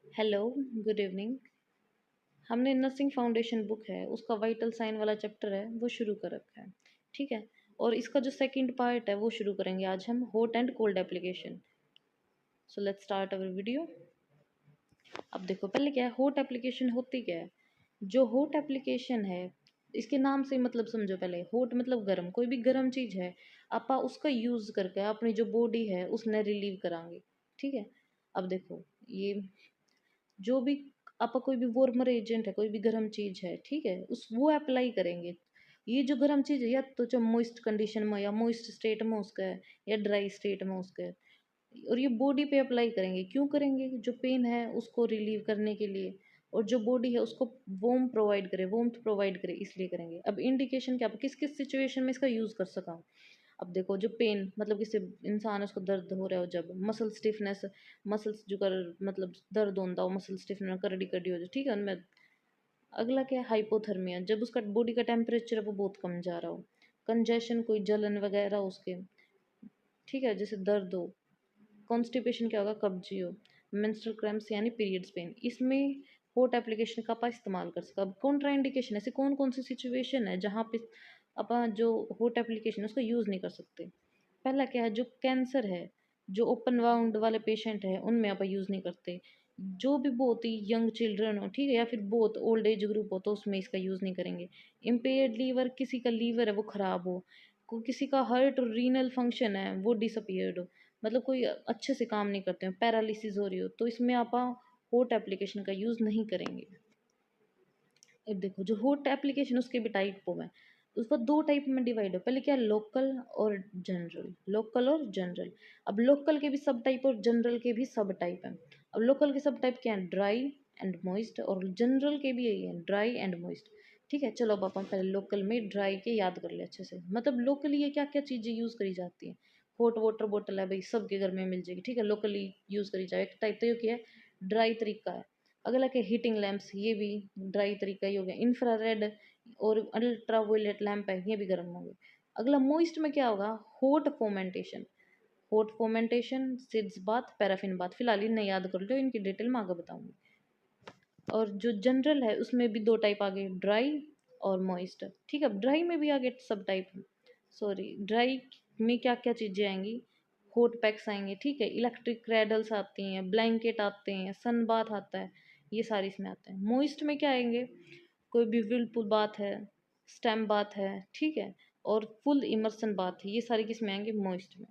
Hello, good evening. हमने nursing foundation book है, उसका वाइटल साइन वाला चैप्टर है, वो शुरू कर रखा है। ठीक है। और इसका जो सेकंड पार्ट है वो शुरू करेंगे आज हम, hot and cold application. So let's start our video. अब देखो पहले क्या है, हॉट एप्लीकेशन होती क्या है। जो हॉट एप्लीकेशन है, इसके नाम से मतलब समझो। पहले हॉट मतलब गर्म, कोई भी गर्म चीज़ है आपा उसका यूज़ करके अपनी जो बॉडी है उसने रिलीव करांगे। ठीक है। अब देखो, ये जो भी आपका कोई भी वार्मर एजेंट है, कोई भी गर्म चीज है, ठीक है, उस वो अप्लाई करेंगे। ये जो गर्म चीज है, या तो जो मॉइस्ट कंडीशन में या मॉइस्ट स्टेट में उसका है, या ड्राई स्टेट में उसका है। और ये बॉडी पे अप्लाई करेंगे। क्यों करेंगे? जो पेन है उसको रिलीव करने के लिए, और जो बॉडी है उसको वार्मथ प्रोवाइड करे, इसलिए करेंगे। अब इंडिकेशन क्या, किस किस सिचुएशन में इसका यूज कर सका। अब देखो, जो पेन मतलब किसी इंसान है उसको दर्द हो रहा हो, जब मसल स्टिफनेस, मसल्स जो कर मतलब दर्द होता हो, मसल स्टिफनेस करड़ी करड़ी हो जाए, ठीक है उनमें। अगला क्या है, हाइपोथर्मिया, जब उसका बॉडी का टेम्परेचर है वो बहुत कम जा रहा हो। कंजेशन, कोई जलन वगैरह उसके, ठीक है, जैसे दर्द हो। कॉन्स्टिपेशन क्या होगा, कब्जी हो। मेंस्ट्रुअल क्रैम्प्स यानी पीरियड्स पेन, इसमें हॉट एप्लीकेशन का आप इस्तेमाल कर सकते। अब कॉन्ट्रा इंडिकेशन, ऐसे कौन कौन सी सिचुएशन है जहाँ पे अपन जो हॉट एप्लीकेशन है उसका यूज़ नहीं कर सकते। पहला क्या है, जो कैंसर है, जो ओपन वाउंड वाले पेशेंट है उनमें आप यूज़ नहीं करते। जो भी बहुत ही यंग चिल्ड्रन हो, ठीक है, या फिर बहुत ओल्ड एज ग्रुप हो, तो उसमें इसका यूज़ नहीं करेंगे। इम्पेयर्ड लीवर, किसी का लीवर है वो ख़राब हो, किसी का हार्ट और रीनल फंक्शन है वो डिसअपियर्ड हो, मतलब कोई अच्छे से काम नहीं करते हो, पैरालिसिस हो रही हो, तो इसमें आप होट एप्लीकेशन का यूज़ नहीं करेंगे। अब देखो, जो होट एप्लीकेशन उसके भी टाइप हो है, उसको दो टाइप में डिवाइड हो। पहले क्या, लोकल और जनरल। लोकल और जनरल। अब लोकल के भी सब टाइप और जनरल के भी सब टाइप हैं। अब लोकल के सब टाइप क्या है, ड्राई एंड मॉइस्ट, और जनरल के भी यही है, ड्राई एंड मॉइस्ट। ठीक है, चलो अब अपन पहले लोकल में ड्राई के याद कर ले अच्छे से। मतलब लोकली ये क्या क्या चीज़ें यूज़ करी जाती हैं। हॉट वाटर बोतल है भाई, सबके घर में मिल जाएगी, ठीक है, लोकली यूज़ करी जाए। एक टाइप तो ये क्या है, ड्राई तरीका है। अगला क्या, हीटिंग लैंप्स, ये भी ड्राई तरीका ही हो गया। इंफ्रारेड और अल्ट्रा वायलेट लैंप है, ये भी गर्म होंगे। अगला मोइस्ट में क्या होगा, hot fomentation. Hot fomentation, sitz bath, paraffin bath, फिलहाल इन्हें याद कर लो, इनकी डिटेल में आगे बताऊंगी। और जो जनरल है उसमें भी दो टाइप आ गए, ड्राई और मॉइस्ट। ठीक है, ड्राई में भी आ गए सब टाइप। सॉरी, ड्राई में क्या क्या चीज़ें आएंगी, हॉट पैक्स आएंगे, ठीक है, इलेक्ट्रिक क्रैडल्स आती हैं, ब्लैंकेट आते हैं, सन बाथ आता है, ये सारी इसमें आते हैं। मॉइस्ट में क्या आएंगे, कोई भी व्हिर्लपूल बाथ है, स्टेम बाथ है, ठीक है, और फुल इमर्सन बाथ है, ये सारी किस में आएंगे, मॉइस्ट में।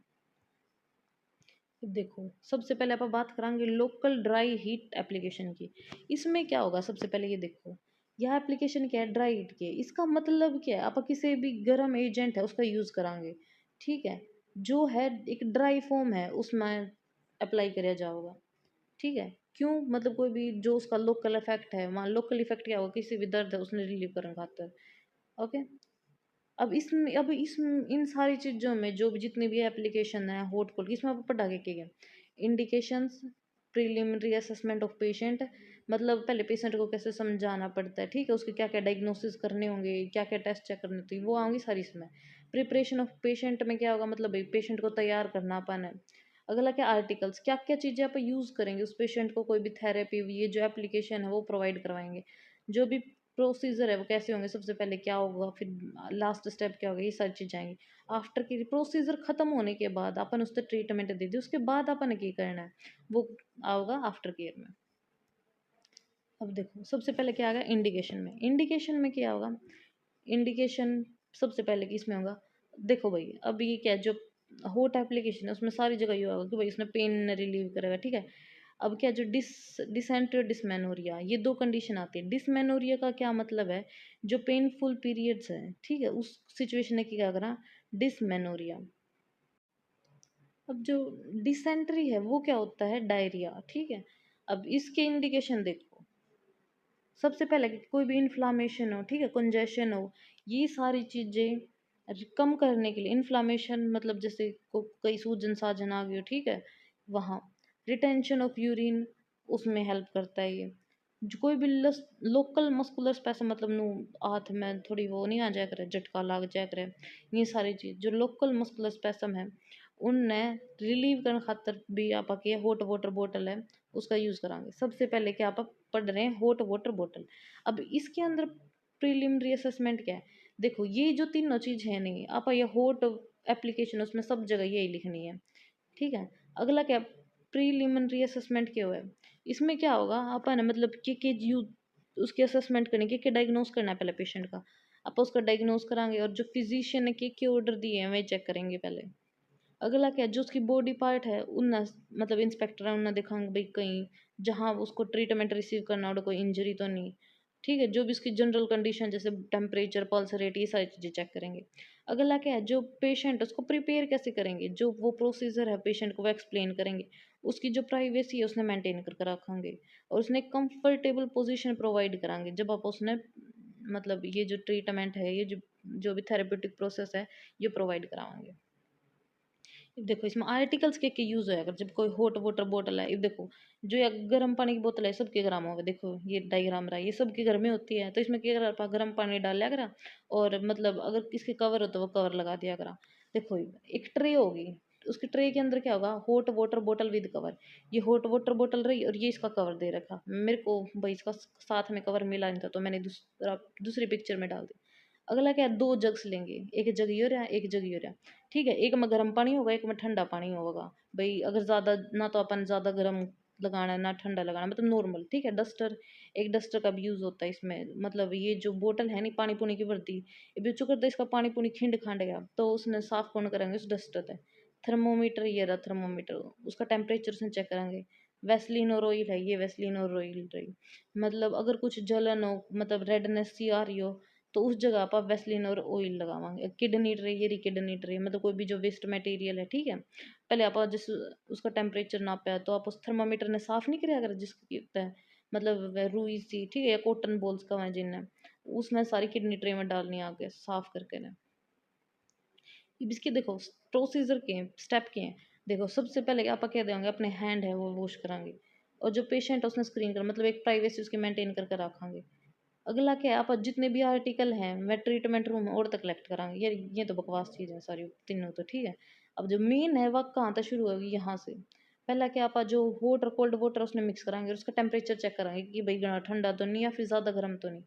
देखो, सबसे पहले आप बात करेंगे लोकल ड्राई हीट एप्लीकेशन की। इसमें क्या होगा, सबसे पहले ये देखो, यह एप्लीकेशन क्या है, ड्राई हीट की है। इसका मतलब क्या है, आप किसी भी गर्म एजेंट है उसका यूज़ करांगे, ठीक है, जो है एक ड्राई फॉर्म है उसमें अप्लाई किया जाएगा। ठीक है, क्यों, मतलब कोई भी जो उसका लोकल इफेक्ट है, वहाँ लोकल इफेक्ट क्या होगा, किसी भी दर्द है उसने रिलीव करने खातर। ओके। अब इस इन सारी चीज़ों में जो भी जितनी भी एप्लीकेशन है हॉट कोल्ड, इसमें आप पढ़ा के गए indications, preliminary assessment of patient, मतलब पहले पेशेंट को कैसे समझाना पड़ता है, ठीक है, उसके क्या क्या डायग्नोसिस करने होंगे, क्या क्या टेस्ट चेक करने होते हैं, वो आएंगी सारी इसमें। प्रिपरेशन ऑफ पेशेंट में क्या होगा, मतलब भाई पेशेंट को तैयार करना अपन है। अगला क्या, आर्टिकल्स, क्या क्या चीज़ें आप यूज़ करेंगे उस पेशेंट को, कोई भी थेरेपी, ये जो एप्लीकेशन है वो प्रोवाइड करवाएंगे। जो भी प्रोसीजर है वो कैसे होंगे, सबसे पहले क्या होगा, फिर लास्ट स्टेप क्या होगा, ये सारी चीज़ आएंगी। आफ्टर की प्रोसीजर खत्म होने के बाद अपन उससे ट्रीटमेंट दे दी, उसके बाद अपन क्या करना है वो आओगा आफ्टर केयर में। अब देखो, सबसे पहले क्या आएगा, इंडिकेशन में। इंडिकेशन में क्या होगा, इंडिकेशन सबसे पहले कि इसमें होगा, देखो भाई, अब ये क्या है, जो होट एप्लीकेशन है उसमें सारी जगह ये होगा कि भाई इसने पेन रिलीव करेगा, ठीक है। अब क्या, जो डिसेंट्री और डिसमेनोरिया, ये दो कंडीशन आती है। डिसमेनोरिया का क्या मतलब है, जो पेनफुल पीरियड्स है, ठीक है, उस सिचुएशन में क्या करा, डिसमेनोरिया। अब जो डिसेंट्री है वो क्या होता है, डायरिया, ठीक है। अब इसके इंडिकेशन देखो, सबसे पहले कि कोई भी इन्फ्लामेशन हो, ठीक है, कंजेशन हो, ये सारी चीज़ें कम करने के लिए। इन्फ्लामेशन मतलब जैसे कई सूजन साजन आ गई हो, ठीक है, वहाँ। रिटेंशन ऑफ यूरिन, उसमें हेल्प करता है ये। जो कोई भी लोकल मस्कुलर स्पैसम, मतलब नू हाथ में थोड़ी वो नहीं आ जाया करे, झटका लाग जाया करे, ये सारी चीज़ जो लोकल मस्कुलर स्पैसम है उनने रिलीव करने खातर भी आपा की हॉट वाटर बोतल है उसका यूज़ करांगे। सबसे पहले क्या आप पढ़ रहे हैं, हॉट वाटर बॉटल। अब इसके अंदर प्रिलिमिनरी असेसमेंट क्या है, देखो ये जो तीनों चीज़ है नहीं, आप ये हॉट एप्लीकेशन उसमें सब जगह यही लिखनी है, ठीक है। अगला क्या, प्रीलिमिनरी असेसमेंट क्या हुआ है, इसमें क्या होगा अपन मतलब कि यू उसकी असेसमेंट करेंगे कि डायग्नोस करना है पहले पेशेंट का, आप उसका डायग्नोस कराएंगे और जो फिजिशियन ने के ऑर्डर दिए हैं वही चेक करेंगे पहले। अगला क्या, जो उसकी बॉडी पार्ट है उन मतलब इंस्पेक्टर है उन्हें दिखाएंगे भाई कहीं जहाँ उसको ट्रीटमेंट रिसीव करना हो कोई इंजरी तो नहीं, ठीक है। जो भी उसकी जनरल कंडीशन जैसे टेम्परेचर, पल्स रेट, ये सारी चीज़ें चेक करेंगे। अगला क्या है, जो पेशेंट है उसको प्रिपेयर कैसे करेंगे, जो वो प्रोसीजर है पेशेंट को वो एक्सप्लेन करेंगे। उसकी जो प्राइवेसी है उसने मेंटेन करके रखेंगे और उसने कंफर्टेबल पोजीशन प्रोवाइड कराएंगे जब आप उसने मतलब ये जो ट्रीटमेंट है, ये जो जो भी थेरेप्यूटिक प्रोसेस है ये प्रोवाइड कराएंगे। देखो इसमें आर्टिकल्स के यूज है, अगर जब कोई हॉट वाटर बोतल है, ये देखो जो ये गर्म पानी की बोतल है सबके घर में होगा, देखो ये डायग्राम रहा है, ये सबके घर में होती है। तो इसमें क्या करा आप गर्म पानी डाल लिया करा और मतलब अगर किसके कवर हो तो वो कवर लगा दिया करा। देखो एक ट्रे होगी, उसके ट्रे के अंदर क्या होगा, हॉट वाटर बोतल विद कवर। ये हॉट वाटर बोतल रही और ये इसका कवर दे रखा, मेरे को भाई इसका साथ में कवर मिला नहीं था तो मैंने दूसरी पिक्चर में डाल दी। अगला क्या है, दो जग्स लेंगे, एक जग ये हो रहा है एक जग ये हो रहा है, ठीक है। एक में गर्म पानी होगा एक में ठंडा पानी होगा। भाई अगर ज़्यादा ना तो अपन ज़्यादा गर्म लगाना है ना ठंडा लगाना, मतलब नॉर्मल, ठीक है। डस्टर, एक डस्टर का भी यूज़ होता है इसमें, मतलब ये जो बोतल है नहीं पानी पुनी की भरती, ये बेचो करता इसका पानी पुनी खिंड खांड गया तो उसने साफ कौन करेंगे उस डस्टर है। थर्मोमीटर, ये रहा थर्मोमीटर, उसका टेम्परेचर से चेक करेंगे। वैसलीन और ऑयल है, ये वैसलीन और ऑयल रही, मतलब अगर कुछ जलन हो मतलब रेडनेस सी आ रही हो तो उस जगह आप वैसलीन और ऑयल लगावांगे। किडनी ट्रे, ये रही किडनी ट्रे, मतलब कोई भी जो वेस्ट मटेरियल है, ठीक है। पहले आप जिस उसका टेम्परेचर नापा है तो आप उस थर्मामीटर ने साफ नहीं किया अगर जिसकी होता है मतलब वह रुई सी, ठीक है, या कॉटन बॉल्स का वह जिन है उसने सारी किडनी ट्रे में डालनी है आगे साफ करके ना। अब इसके देखो प्रोसीजर के हैं, स्टेप के हैं। देखो सबसे पहले आप क्या देंगे, अपने हैंड है वो वॉश कराएंगे और जो पेशेंट है उसने स्क्रीन कर मतलब एक प्राइवेसी उसकी मेंटेन करके रखेंगे। अगला क्या है, आप जितने भी आर्टिकल हैं मैं ट्रीटमेंट रूम और तक कलेक्ट करांगे, ये तो बकवास चीज़ है सारी तीनों तो, ठीक है। अब जो मेन है वह कहाँ तक शुरू होगी, यहाँ से। पहला क्या, आप जो हॉट और कोल्ड वाटर उसने मिक्स कराएंगे और उसका टेम्परेचर चेक कराएंगे कि भाई ठंडा तो नहीं या फिर ज़्यादा गर्म तो नहीं।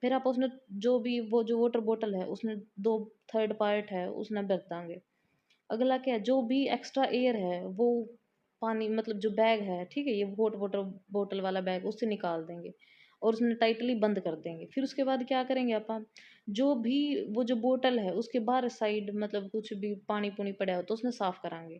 फिर आप उसने जो भी वो जो वाटर बॉटल है उसने दो थर्ड पार्ट है उसने भर देंगे। अगला क्या है, जो भी एक्स्ट्रा एयर है वो पानी मतलब जो बैग है, ठीक है, ये हॉट वाटर बोतल वाला बैग उससे निकाल देंगे और उसने टाइटली बंद कर देंगे। फिर उसके बाद क्या करेंगे आप जो भी वो जो बोतल है उसके बाहर साइड मतलब कुछ भी पानी पुनी पड़ा हो तो उसने साफ कराएंगे।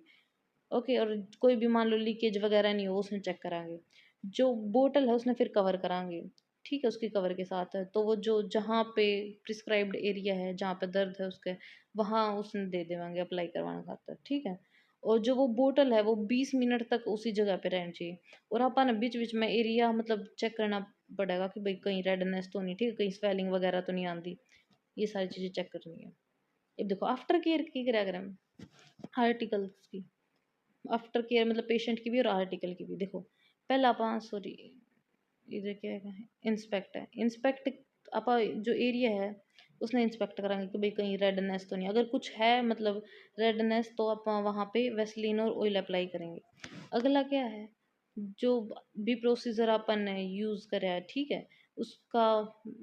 ओके, और कोई भी मान लो लीकेज वगैरह नहीं हो उसमें चेक कराएंगे। जो बोतल है उसने फिर कवर कराएंगे, ठीक है, उसकी कवर के साथ है तो वो जो जहाँ पे प्रिस्क्राइब्ड एरिया है जहाँ पे दर्द है उसके वहाँ उसने दे देवांगे अप्लाई करवाने खातर, ठीक है। और जो वो बोतल है वो 20 मिनट तक उसी जगह पे रहनी चाहिए और अपन बीच बीच में एरिया मतलब चेक करना पड़ेगा कि भाई कहीं रेडनेस तो नहीं, ठीक है, कहीं स्वेलिंग वगैरह तो नहीं आती, ये सारी चीज़ें चेक करनी है। अब देखो आफ्टर केयर की क्या करें हम, आर्टिकल्स की आफ्टर केयर मतलब पेशेंट की भी और आर्टिकल की भी। देखो पहला आप सॉरी इधर क्या है, इंस्पेक्ट है, इंस्पेक्ट आप जो एरिया है उसने इंस्पेक्ट कराएंगे कि भाई कहीं रेडनेस तो नहीं, अगर कुछ है मतलब रेडनेस तो आप वहाँ पे वेस्लिन और ऑयल अप्लाई करेंगे। अगला क्या है, जो भी प्रोसीजर अपन ने यूज़ करा है, ठीक है, उसका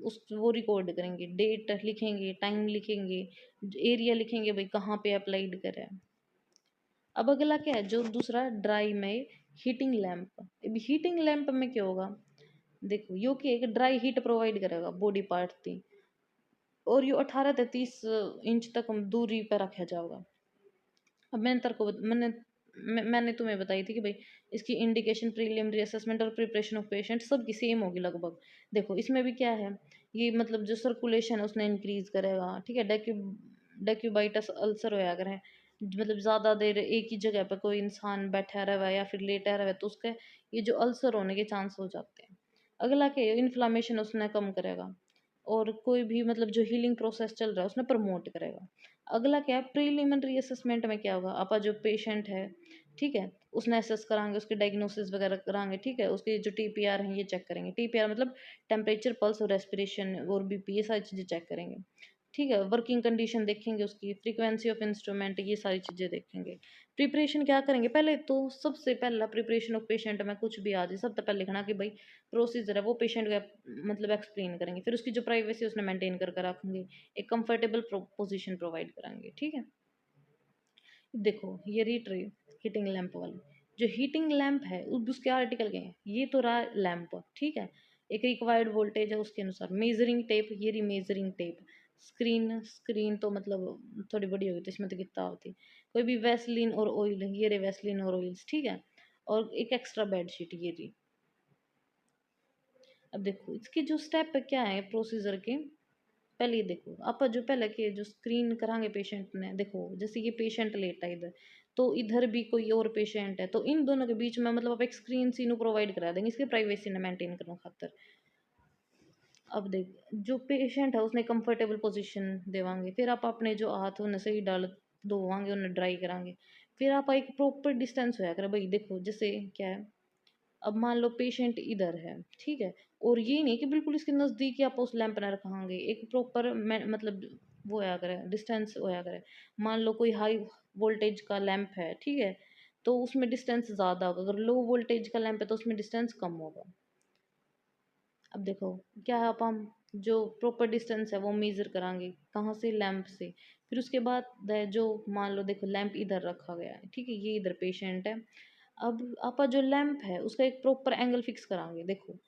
उस वो रिकॉर्ड करेंगे, डेट लिखेंगे, टाइम लिखेंगे, एरिया लिखेंगे भाई कहाँ पे अप्लाइड करा है। अब अगला क्या है, जो दूसरा ड्राई में हीटिंग लैंप। अब हीटिंग लैंप में क्या होगा, देखो यो कि एक ड्राई हीट प्रोवाइड करेगा बॉडी पार्ट थी और यो 18 से 30 इंच तक हम दूरी पर रखा जाएगा। अब मैंने तेरे को मैंने तुम्हें बताई थी कि भाई इसकी इंडिकेशन प्रीलिमिनरी असेसमेंट और प्रिपरेशन ऑफ पेशेंट सब की सेम होगी लगभग। देखो इसमें भी क्या है, ये मतलब जो सर्कुलेशन है उसने इंक्रीज करेगा, ठीक है। डेक्यूबाइटस अल्सर होया अगर है मतलब ज़्यादा देर एक ही जगह पर कोई इंसान बैठा रहा है या फिर लेटा रहा है तो उसके ये जो अल्सर होने के चांस हो जाते हैं। अगला क्या है, इन्फ्लामेशन उसने कम करेगा और कोई भी मतलब जो हीलिंग प्रोसेस चल रहा है उसने प्रमोट करेगा। अगला क्या है, प्रीलिमिनरी असेसमेंट में क्या होगा, आपका जो पेशेंट है, ठीक है, उसने असेस कराएंगे, उसकी डायग्नोसिस वगैरह कराएंगे, ठीक है, उसकी जो टीपीआर है ये चेक करेंगे। टीपीआर मतलब टेम्परेचर, पल्स और रेस्पिरेशन और बीपी, ये सारी चीज़ें चेक करेंगे, ठीक है। वर्किंग कंडीशन देखेंगे, उसकी फ्रीक्वेंसी ऑफ इंस्ट्रूमेंट, ये सारी चीज़ें देखेंगे। प्रिपरेशन क्या करेंगे, पहले तो सबसे पहला प्रिपरेशन ऑफ पेशेंट में कुछ भी आ जाए सबसे पहले लिखना कि भाई प्रोसीजर है वो पेशेंट का मतलब एक्सप्लेन करेंगे, फिर उसकी जो प्राइवेसी उसने मेंटेन करके रखेंगे, एक कंफर्टेबल पोजीशन प्रोवाइड कराएंगे। ठीक है, देखो ये रीट्री हीटिंग लैंप वाली, जो हीटिंग लैंप है उसके आर्टिकल के हैं, ये तो रहा लैंप। ठीक है, एक रिक्वायर्ड वोल्टेज है उसके अनुसार, मेजरिंग टेप, ये रही मेजरिंग टेप, स्क्रीन, स्क्रीन तो मतलब थोड़ी बड़ी होगी तो इसमें तो कितना होती, कोई भी वैसलीन और ऑयल, ये रहे वैसलीन और ऑयल्स। ठीक है, और एक एक्स्ट्रा बेडशीट ये रही। अब देखो इसके जो स्टेप क्या है प्रोसीजर के, पहले ये देखो आप जो पहले के जो स्क्रीन करांगे पेशेंट ने, देखो जैसे ये पेशेंट लेटा है इधर, तो इधर भी कोई और पेशेंट है, तो इन दोनों के बीच में मतलब आप एक स्क्रीन सीनू प्रोवाइड करा देंगे इसकी प्राइवेसी ने मेंटेन करने खातर। अब देख जो पेशेंट है उसने कंफर्टेबल पोजीशन देवांगे, फिर आप अपने जो हाथ उन्हें सही डाल धोवांगे, उन्हें ड्राई करांगे, फिर आप एक प्रॉपर डिस्टेंस होया करे भाई। देखो जैसे क्या है, अब मान लो पेशेंट इधर है, ठीक है, और ये नहीं कि बिल्कुल इसके नज़दीक ही आप उस लैंप ना रखांगे, एक प्रॉपर मतलब वो होया करे, डिस्टेंस होया करे। मान लो कोई हाई वोल्टेज का लैंप है, ठीक है, तो उसमें डिस्टेंस ज़्यादा होगा, अगर लो वोल्टेज का लैंप है तो उसमें डिस्टेंस कम होगा। अब देखो क्या है, आप हम जो प्रॉपर डिस्टेंस है वो मेजर करांगे कहाँ से, लैंप से। फिर उसके बाद जो मान लो देखो लैंप इधर रखा गया है, ठीक है, ये इधर पेशेंट है। अब आप जो लैंप है उसका एक प्रॉपर एंगल फिक्स करांगे। देखो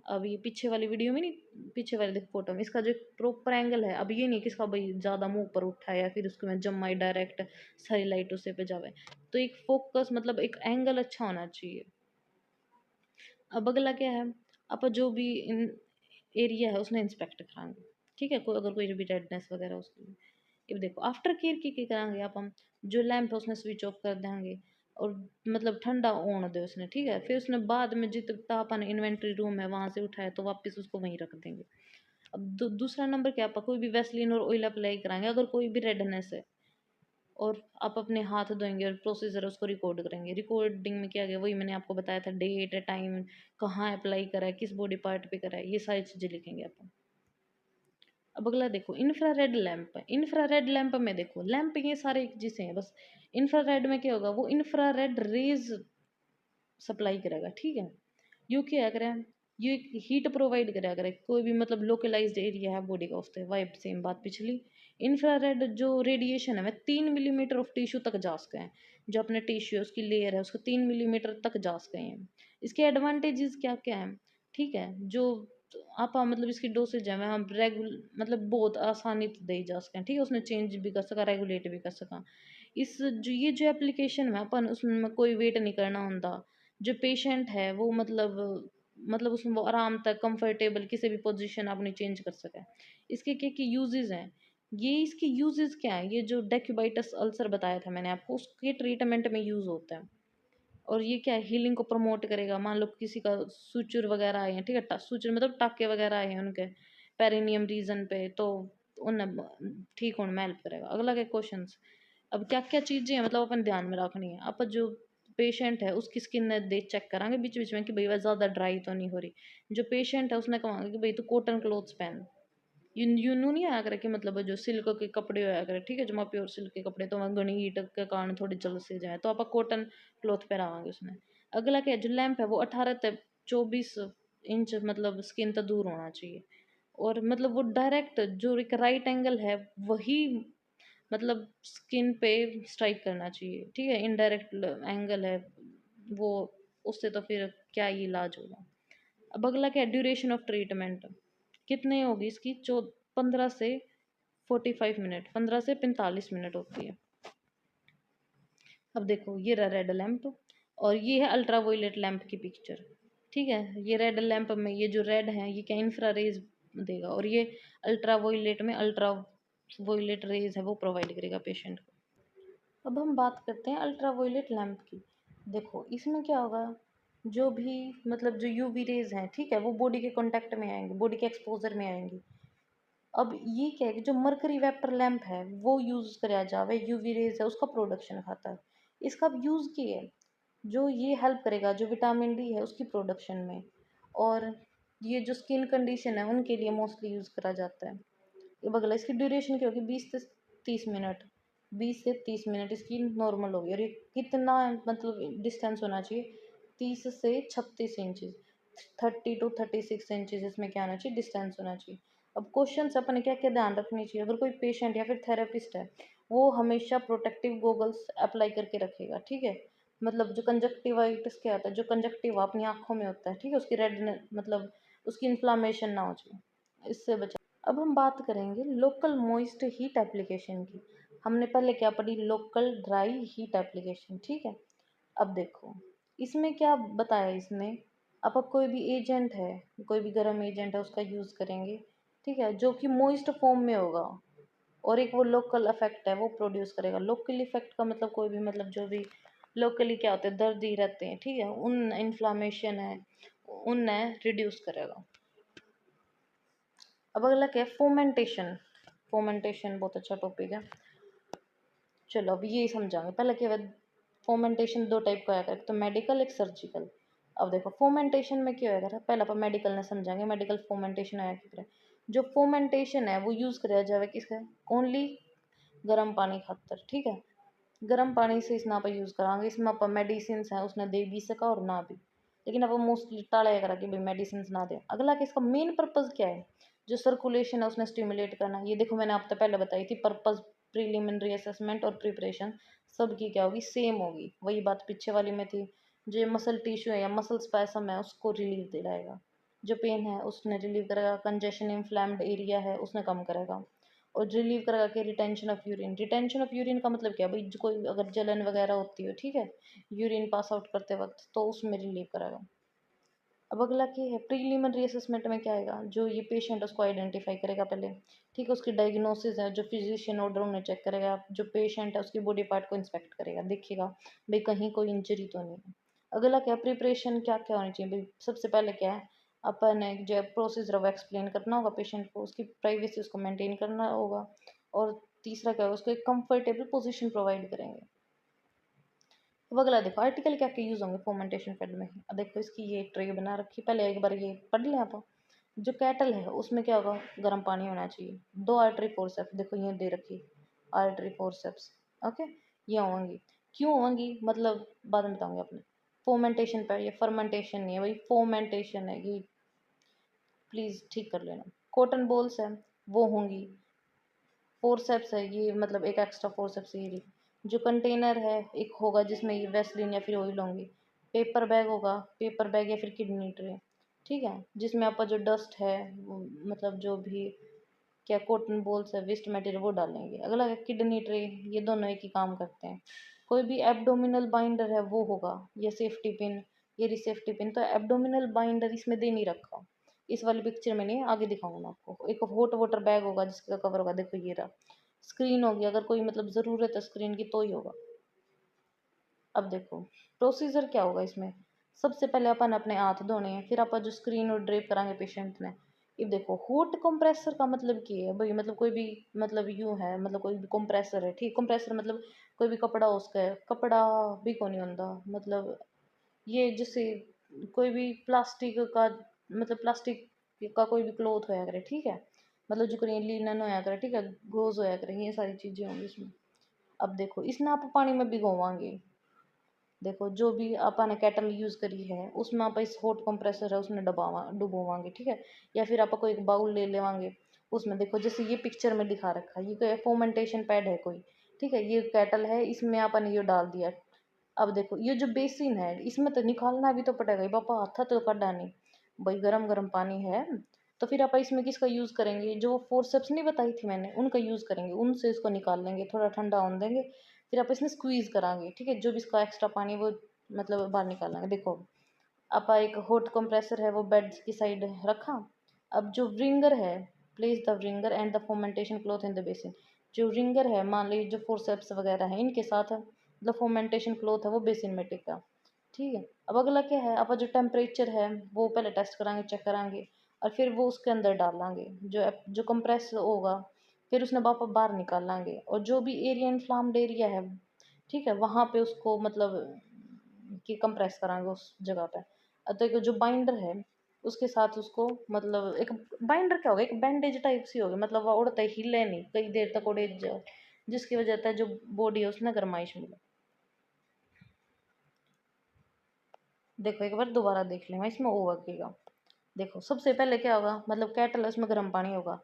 अब ये पीछे वाली वीडियो में नहीं, पीछे वाली देखो फोटो में, इसका जो प्रॉपर एंगल है, अब ये नहीं कि इसका भाई ज़्यादा मुंह पर उठा है या फिर उसको मैं जमाई डायरेक्ट सारी लाइट उसे पे जावे, तो एक फोकस मतलब एक एंगल अच्छा होना चाहिए। अब अगला क्या है, आप जो भी इन एरिया है उसने इंस्पेक्ट कराएंगे। ठीक है, कोई अगर कोई भी रेडनेस वगैरह उसके लिए, ये देखो आफ्टर केयर की कराएंगे आप हम, जो लैंप है उसने स्विच ऑफ कर देंगे और मतलब ठंडा होने दे उसने। ठीक है, फिर उसने बाद में जितना अपन इन्वेंट्री रूम है वहां से उठाए तो वापस उसको वहीं रख देंगे। अब दूसरा नंबर क्या, आप कोई भी वैसलीन और ऑयल अप्लाई कराएंगे अगर कोई भी रेडनेस है, और आप अपने हाथ धोएंगे और प्रोसीजर उसको रिकॉर्ड करेंगे। रिकॉर्डिंग में क्या गया, वही मैंने आपको बताया था, डेट टाइम, कहाँ अप्लाई करा है, किस बॉडी पार्ट पे करा है, ये सारी चीज़ें लिखेंगे आप। अब अगला देखो इंफ्रारेड लैंप। इंफ्रारेड लैंप में देखो लैंप ये सारे एक जैसे हैं, बस इंफ्रारेड में क्या होगा, वो इंफ्रारेड रेज सप्लाई करेगा। ठीक है, यू क्या करें, ये एक हीट प्रोवाइड करा करे कोई भी मतलब लोकलाइज्ड एरिया है बॉडी का उससे, वाइब सेम बात पिछली। इंफ्रारेड जो रेडिएशन है वह 3 मिलीमीटर ऑफ टिश्यू तक जा सके हैं, जो अपने टिश्यू है उसकी लेयर है उसको 3 मिलीमीटर तक जा सके हैं। इसके एडवांटेजेस क्या क्या है, ठीक है, जो आप मतलब इसकी डोसेज है वह हम रेगुल मतलब बहुत आसानी से दे जा सकें। ठीक है, उसने चेंज भी कर सका, रेगुलेट भी कर सका। इस जो ये जो एप्लीकेशन है अपन उसमें कोई वेट नहीं करना होता, जो पेशेंट है वो मतलब उसमें वो आराम तक कंफर्टेबल किसी भी पोजीशन अपनी चेंज कर सके। इसके क्या क्या यूजेस हैं, ये इसके यूजेस क्या है, ये जो डेक्यूबाइटस अल्सर बताया था मैंने आपको उसके ट्रीटमेंट में यूज होता है। और ये क्या है, हीलिंग को प्रमोट करेगा। मान लो किसी का सुचर वगैरह आए हैं, ठीक है, सुचर मतलब टाके वगैरह आए हैं उनके पेरिनियम रीजन पे, तो उन ठीक होने में हेल्प करेगा। अगला क्या क्वेश्चन, अब क्या क्या चीज़ें हैं मतलब अपन ध्यान में रखनी है, आप जो पेशेंट है उसकी स्किन देख चेक करांगे बीच बीच में कि भाई वह ज़्यादा ड्राई तो नहीं हो रही। जो पेशेंट है उसने कहांगे कि भाई तू कॉटन क्लोथ्स पहन, यूनू नहीं आया करे कि मतलब जो सिल्क के कपड़े होया करे, ठीक है, जो प्योर सिल्क के कपड़े तो वह घनी हीट के कारण थोड़ी जल से जाए, तो आप कॉटन क्लॉथ पहनावांगे उसने। अगला क्या है, जो लैंप है वो 18 से 24 इंच मतलब स्किन तक दूर होना चाहिए, और मतलब वो डायरेक्ट जो एक राइट एंगल है वही मतलब स्किन पे स्ट्राइक करना चाहिए। ठीक है, इनडायरेक्ट एंगल है वो, उससे तो फिर क्या ही इलाज होगा। अब अगला क्या, ड्यूरेशन ऑफ ट्रीटमेंट कितने होगी इसकी, 15 से 45 मिनट, 15 से 45 मिनट होती है। अब देखो ये रहा रेड लैंप, और ये है अल्ट्रा वायलेट लैंप की पिक्चर। ठीक है, ये रेड लैंप में ये जो रेड है ये क्या इंफ्रारेज देगा, और ये अल्ट्रा वायलेट में अल्ट्रा वायलेट रेज है वो प्रोवाइड करेगा पेशेंट को। अब हम बात करते हैं अल्ट्रा वायलेट लैंप की। देखो इसमें क्या होगा, जो भी मतलब जो यूवी रेज हैं, ठीक है, वो बॉडी के कांटेक्ट में आएंगे, बॉडी के एक्सपोजर में आएंगी। अब ये क्या है कि जो मरकरी वेपर लैंप है वो यूज कराया जावे, यूवी रेज है उसका प्रोडक्शन खाता है। इसका अब यूज की है, जो ये हेल्प करेगा जो विटामिन डी है उसकी प्रोडक्शन में, और ये जो स्किन कंडीशन है उनके लिए मोस्टली यूज करा जाता है। ये बगला इसकी ड्यूरेशन क्या होगी, 20 से 30 मिनट। 20 से 30 मिनट इसकी नॉर्मल होगी। और ये कितना मतलब डिस्टेंस होना चाहिए, 30 से 36 इंचज़, 30 to 36 इंचज़ इसमें क्या होना चाहिए, डिस्टेंस होना चाहिए। अब क्वेश्चन से अपने क्या क्या ध्यान रखनी चाहिए, अगर कोई पेशेंट या फिर थेरेपिस्ट है वो हमेशा प्रोटेक्टिव गोगल्स अप्लाई करके रखेगा, ठीक है। मतलब जो कंजक्टिवाइटिस क्या होता है, जो कंजक्टिवा अपनी आँखों में होता है, ठीक है, उसकी रेडनेस मतलब उसकी इन्फ्लामेशन ना हो जाए, इससे बचा। अब हम बात करेंगे लोकल मॉइस्ट हीट एप्लीकेशन की। हमने पहले क्या पढ़ी, लोकल ड्राई हीट एप्लीकेशन, ठीक है। अब देखो इसमें क्या बताया इसने, अब कोई भी एजेंट है, कोई भी गर्म एजेंट है उसका यूज़ करेंगे, ठीक है, जो कि मॉइस्ट फॉर्म में होगा। और एक वो लोकल इफेक्ट है वो प्रोड्यूस करेगा। लोकल इफेक्ट का मतलब कोई भी मतलब जो भी लोकली क्या होते हैं, दर्द ही रहते हैं, ठीक है, उन इन्फ्लामेशन है उन्हें रिड्यूस करेगा। अब अगला क्या है, फोमेंटेशन। फोमेंटेशन बहुत अच्छा टॉपिक है। चलो अब ये समझाएंगे। पहले क्या है, फोमेंटेशन दो टाइप का है, एक तो मेडिकल एक सर्जिकल। अब देखो फोमेंटेशन में क्या होगा, पहले अपन मेडिकल ने समझाएंगे, मेडिकल फोमेंटेशन आया क्या। जो फोमेंटेशन है वो यूज़ कराया जाए किसका, ओनली गर्म पानी खातर, ठीक है। गर्म पानी से इसमें आप यूज़ करांगे, इसमें आप मेडिसिन है उसने दे भी सका और ना भी, लेकिन अब मोस्टली टाला करा कि भाई मेडिसिन ना दे। अगला कि इसका मेन पर्पज़ क्या है, जो सर्कुलेशन है उसने स्टिमुलेट करना। ये देखो मैंने आपको पहले बताई थी, पर्पज़ प्रीलिमिनरी असेसमेंट और प्रिपरेशन सबकी क्या होगी, सेम होगी। वही बात पीछे वाली में थी, जो मसल टिश्यू है या मसल स्पैसम है उसको रिलीफ दिलाएगा, जो पेन है उसने रिलीव करेगा, कंजेशन इन्फ्लेम्ड एरिया है उसने कम करेगा, और रिलीव करेगा कि retention of urine. Retention of urine का मतलब क्या है भाई, कोई अगर जलन वगैरह होती हो, ठीक है, यूरिन पास आउट करते वक्त, तो उसमें रिलीव करेगा। अब अगला क्या है, प्रीलिमिनरी असेसमेंट में क्या आएगा, जो ये पेशेंट उसको आइडेंटिफाई करेगा पहले, ठीक है, उसकी डायग्नोसिस है, जो फिजिशियन ऑर्डर उन्हें चेक करेगा, जो पेशेंट है उसकी बॉडी पार्ट को इंस्पेक्ट करेगा, देखेगा भाई कहीं कोई इंजरी तो नहीं है। अगला क्या, प्रिपरेशन क्या क्या होनी चाहिए भाई, सबसे पहले क्या है, अपन एक जो प्रोसीजर है वो एक्सप्लेन करना होगा पेशेंट को, उसकी प्राइवेसी उसको मेंटेन करना होगा। और तीसरा क्या है, उसको एक कंफर्टेबल पोजीशन प्रोवाइड करेंगे। अब अगला देखो आर्टिकल क्या क्या यूज़ होंगे फोमेंटेशन फेड में। अब देखो इसकी ये ट्रे बना रखी, पहले एक बार ये पढ़ लें आप। जो कैटल है उसमें क्या होगा, गर्म पानी होना चाहिए। दो आर्टरी फोर्सेप्स देखो ये दे रखी, आर्टरी फोर्सेप्स, ओके, ये होंगी। क्यों होंगी मतलब बाद में बताऊंगी अपने। फोमेंटेशन पे, ये फर्मेंटेशन नहीं है भाई, फोमेंटेशन है ये, प्लीज़ ठीक कर लेना। कॉटन बॉल्स है वो होंगी। फोरसेप्स है ये मतलब एक एक्स्ट्रा फोरसेप्स ये। जो कंटेनर है एक होगा जिसमें ये वेस्लिन या फिर ऑयल होंगी। पेपर बैग होगा, पेपर बैग या फिर किडनी ट्रे, ठीक है, जिसमें आपका जो डस्ट है मतलब जो भी क्या कॉटन बॉल्स है वेस्ट मटेरियल वो डालेंगे। अगला है किडनी ट्रे, ये दोनों एक ही काम करते हैं। कोई भी एब्डोमिनल बाइंडर है वो होगा, ये सेफ्टी पिन, ये रही सेफ्टी पिन। तो एब्डोमिनल बाइंडर इसमें दे नहीं रखा, इस वाली पिक्चर में नहीं, आगे दिखाऊंगा मैं आपको। एक हॉट वाटर बैग होगा जिसका कवर होगा, देखो ये रहा। स्क्रीन होगी, अगर कोई मतलब ज़रूरत है स्क्रीन की तो ही होगा। अब देखो प्रोसीजर क्या होगा इसमें, सबसे पहले अपन अपने हाथ धोने हैं, फिर अपन जो स्क्रीन और ड्रेप करांगे पेशेंट ने। ये देखो हॉट कंप्रेसर का मतलब क्या है भाई, मतलब कोई भी मतलब यूँ है, मतलब कोई भी कंप्रेसर है, ठीक, कंप्रेसर मतलब कोई भी कपड़ा उसका है, कपड़ा भी को नहीं होता मतलब, ये जैसे कोई भी प्लास्टिक का मतलब प्लास्टिक का कोई भी क्लॉथ होया करे, ठीक है, मतलब जो करें लिनन होया करे, ठीक है, गोज होया करे, ये सारी चीज़ें होंगी इसमें। अब देखो इसमें आप पानी में भिगोवांगे। देखो जो भी अपन ने केटल यूज़ करी है उसमें आप इस हॉट कंप्रेसर है उसमें डबावा डुबोवांगे, ठीक है, या फिर आप कोई एक बाउल ले लेवांगे। उसमें देखो जैसे ये पिक्चर में दिखा रखा है, ये कोई फोमेंटेशन पैड है कोई, ठीक है, ये केटल है, इसमें अपन ने ये डाल दिया। अब देखो ये जो बेसिन है इसमें तो निकालना भी तो पड़ेगा ही पापा, हाथ तो कड्डा नहीं भाई, गरम गरम पानी है। तो फिर आप इसमें किसका यूज़ करेंगे, जो फोर्सेप्स नहीं बताई थी मैंने उनका यूज़ करेंगे, उनसे इसको निकाल लेंगे, थोड़ा ठंडा होने देंगे, फिर आप इसमें स्क्वीज़ करांगे, ठीक है, जो भी इसका एक्स्ट्रा पानी है वो मतलब बाहर निकालेंगे। देखो आप एक हॉट कंप्रेसर है वो बेड की साइड रखा। अब जो रिंगर है, place the wringer and the fomentation cloth in the basin. जो रिंगर है मान लीजिए जो फोर्सेप्स वगैरह है इनके साथ मतलब फोमेंटेशन क्लॉथ है वो बेसिन में टिका, ठीक है। अब अगला क्या है, अब जो टेम्परेचर है वो पहले टेस्ट कराएंगे, चेक कराएंगे, और फिर वो उसके अंदर डालेंगे जो जो कंप्रेस होगा, फिर उसने वापस बाहर निकाल लेंगे, और जो भी एरिया इन्फ्लाम्ड एरिया है, ठीक है, वहाँ पे उसको मतलब कि कंप्रेस कराएंगे उस जगह पे। तो एक जो बाइंडर है उसके साथ उसको मतलब एक बाइंडर क्या होगा, एक बैंडेज टाइप सी होगी, मतलब वो उड़ता ही हिले नहीं कई देर तक उड़े जाए, जिसकी वजह से जो बॉडी है उसमें गर्माइश मिले। देखो एक बार दोबारा देख लें, इसमें ओ लगेगा। देखो सबसे पहले क्या होगा, मतलब केटल है उसमें गर्म पानी होगा,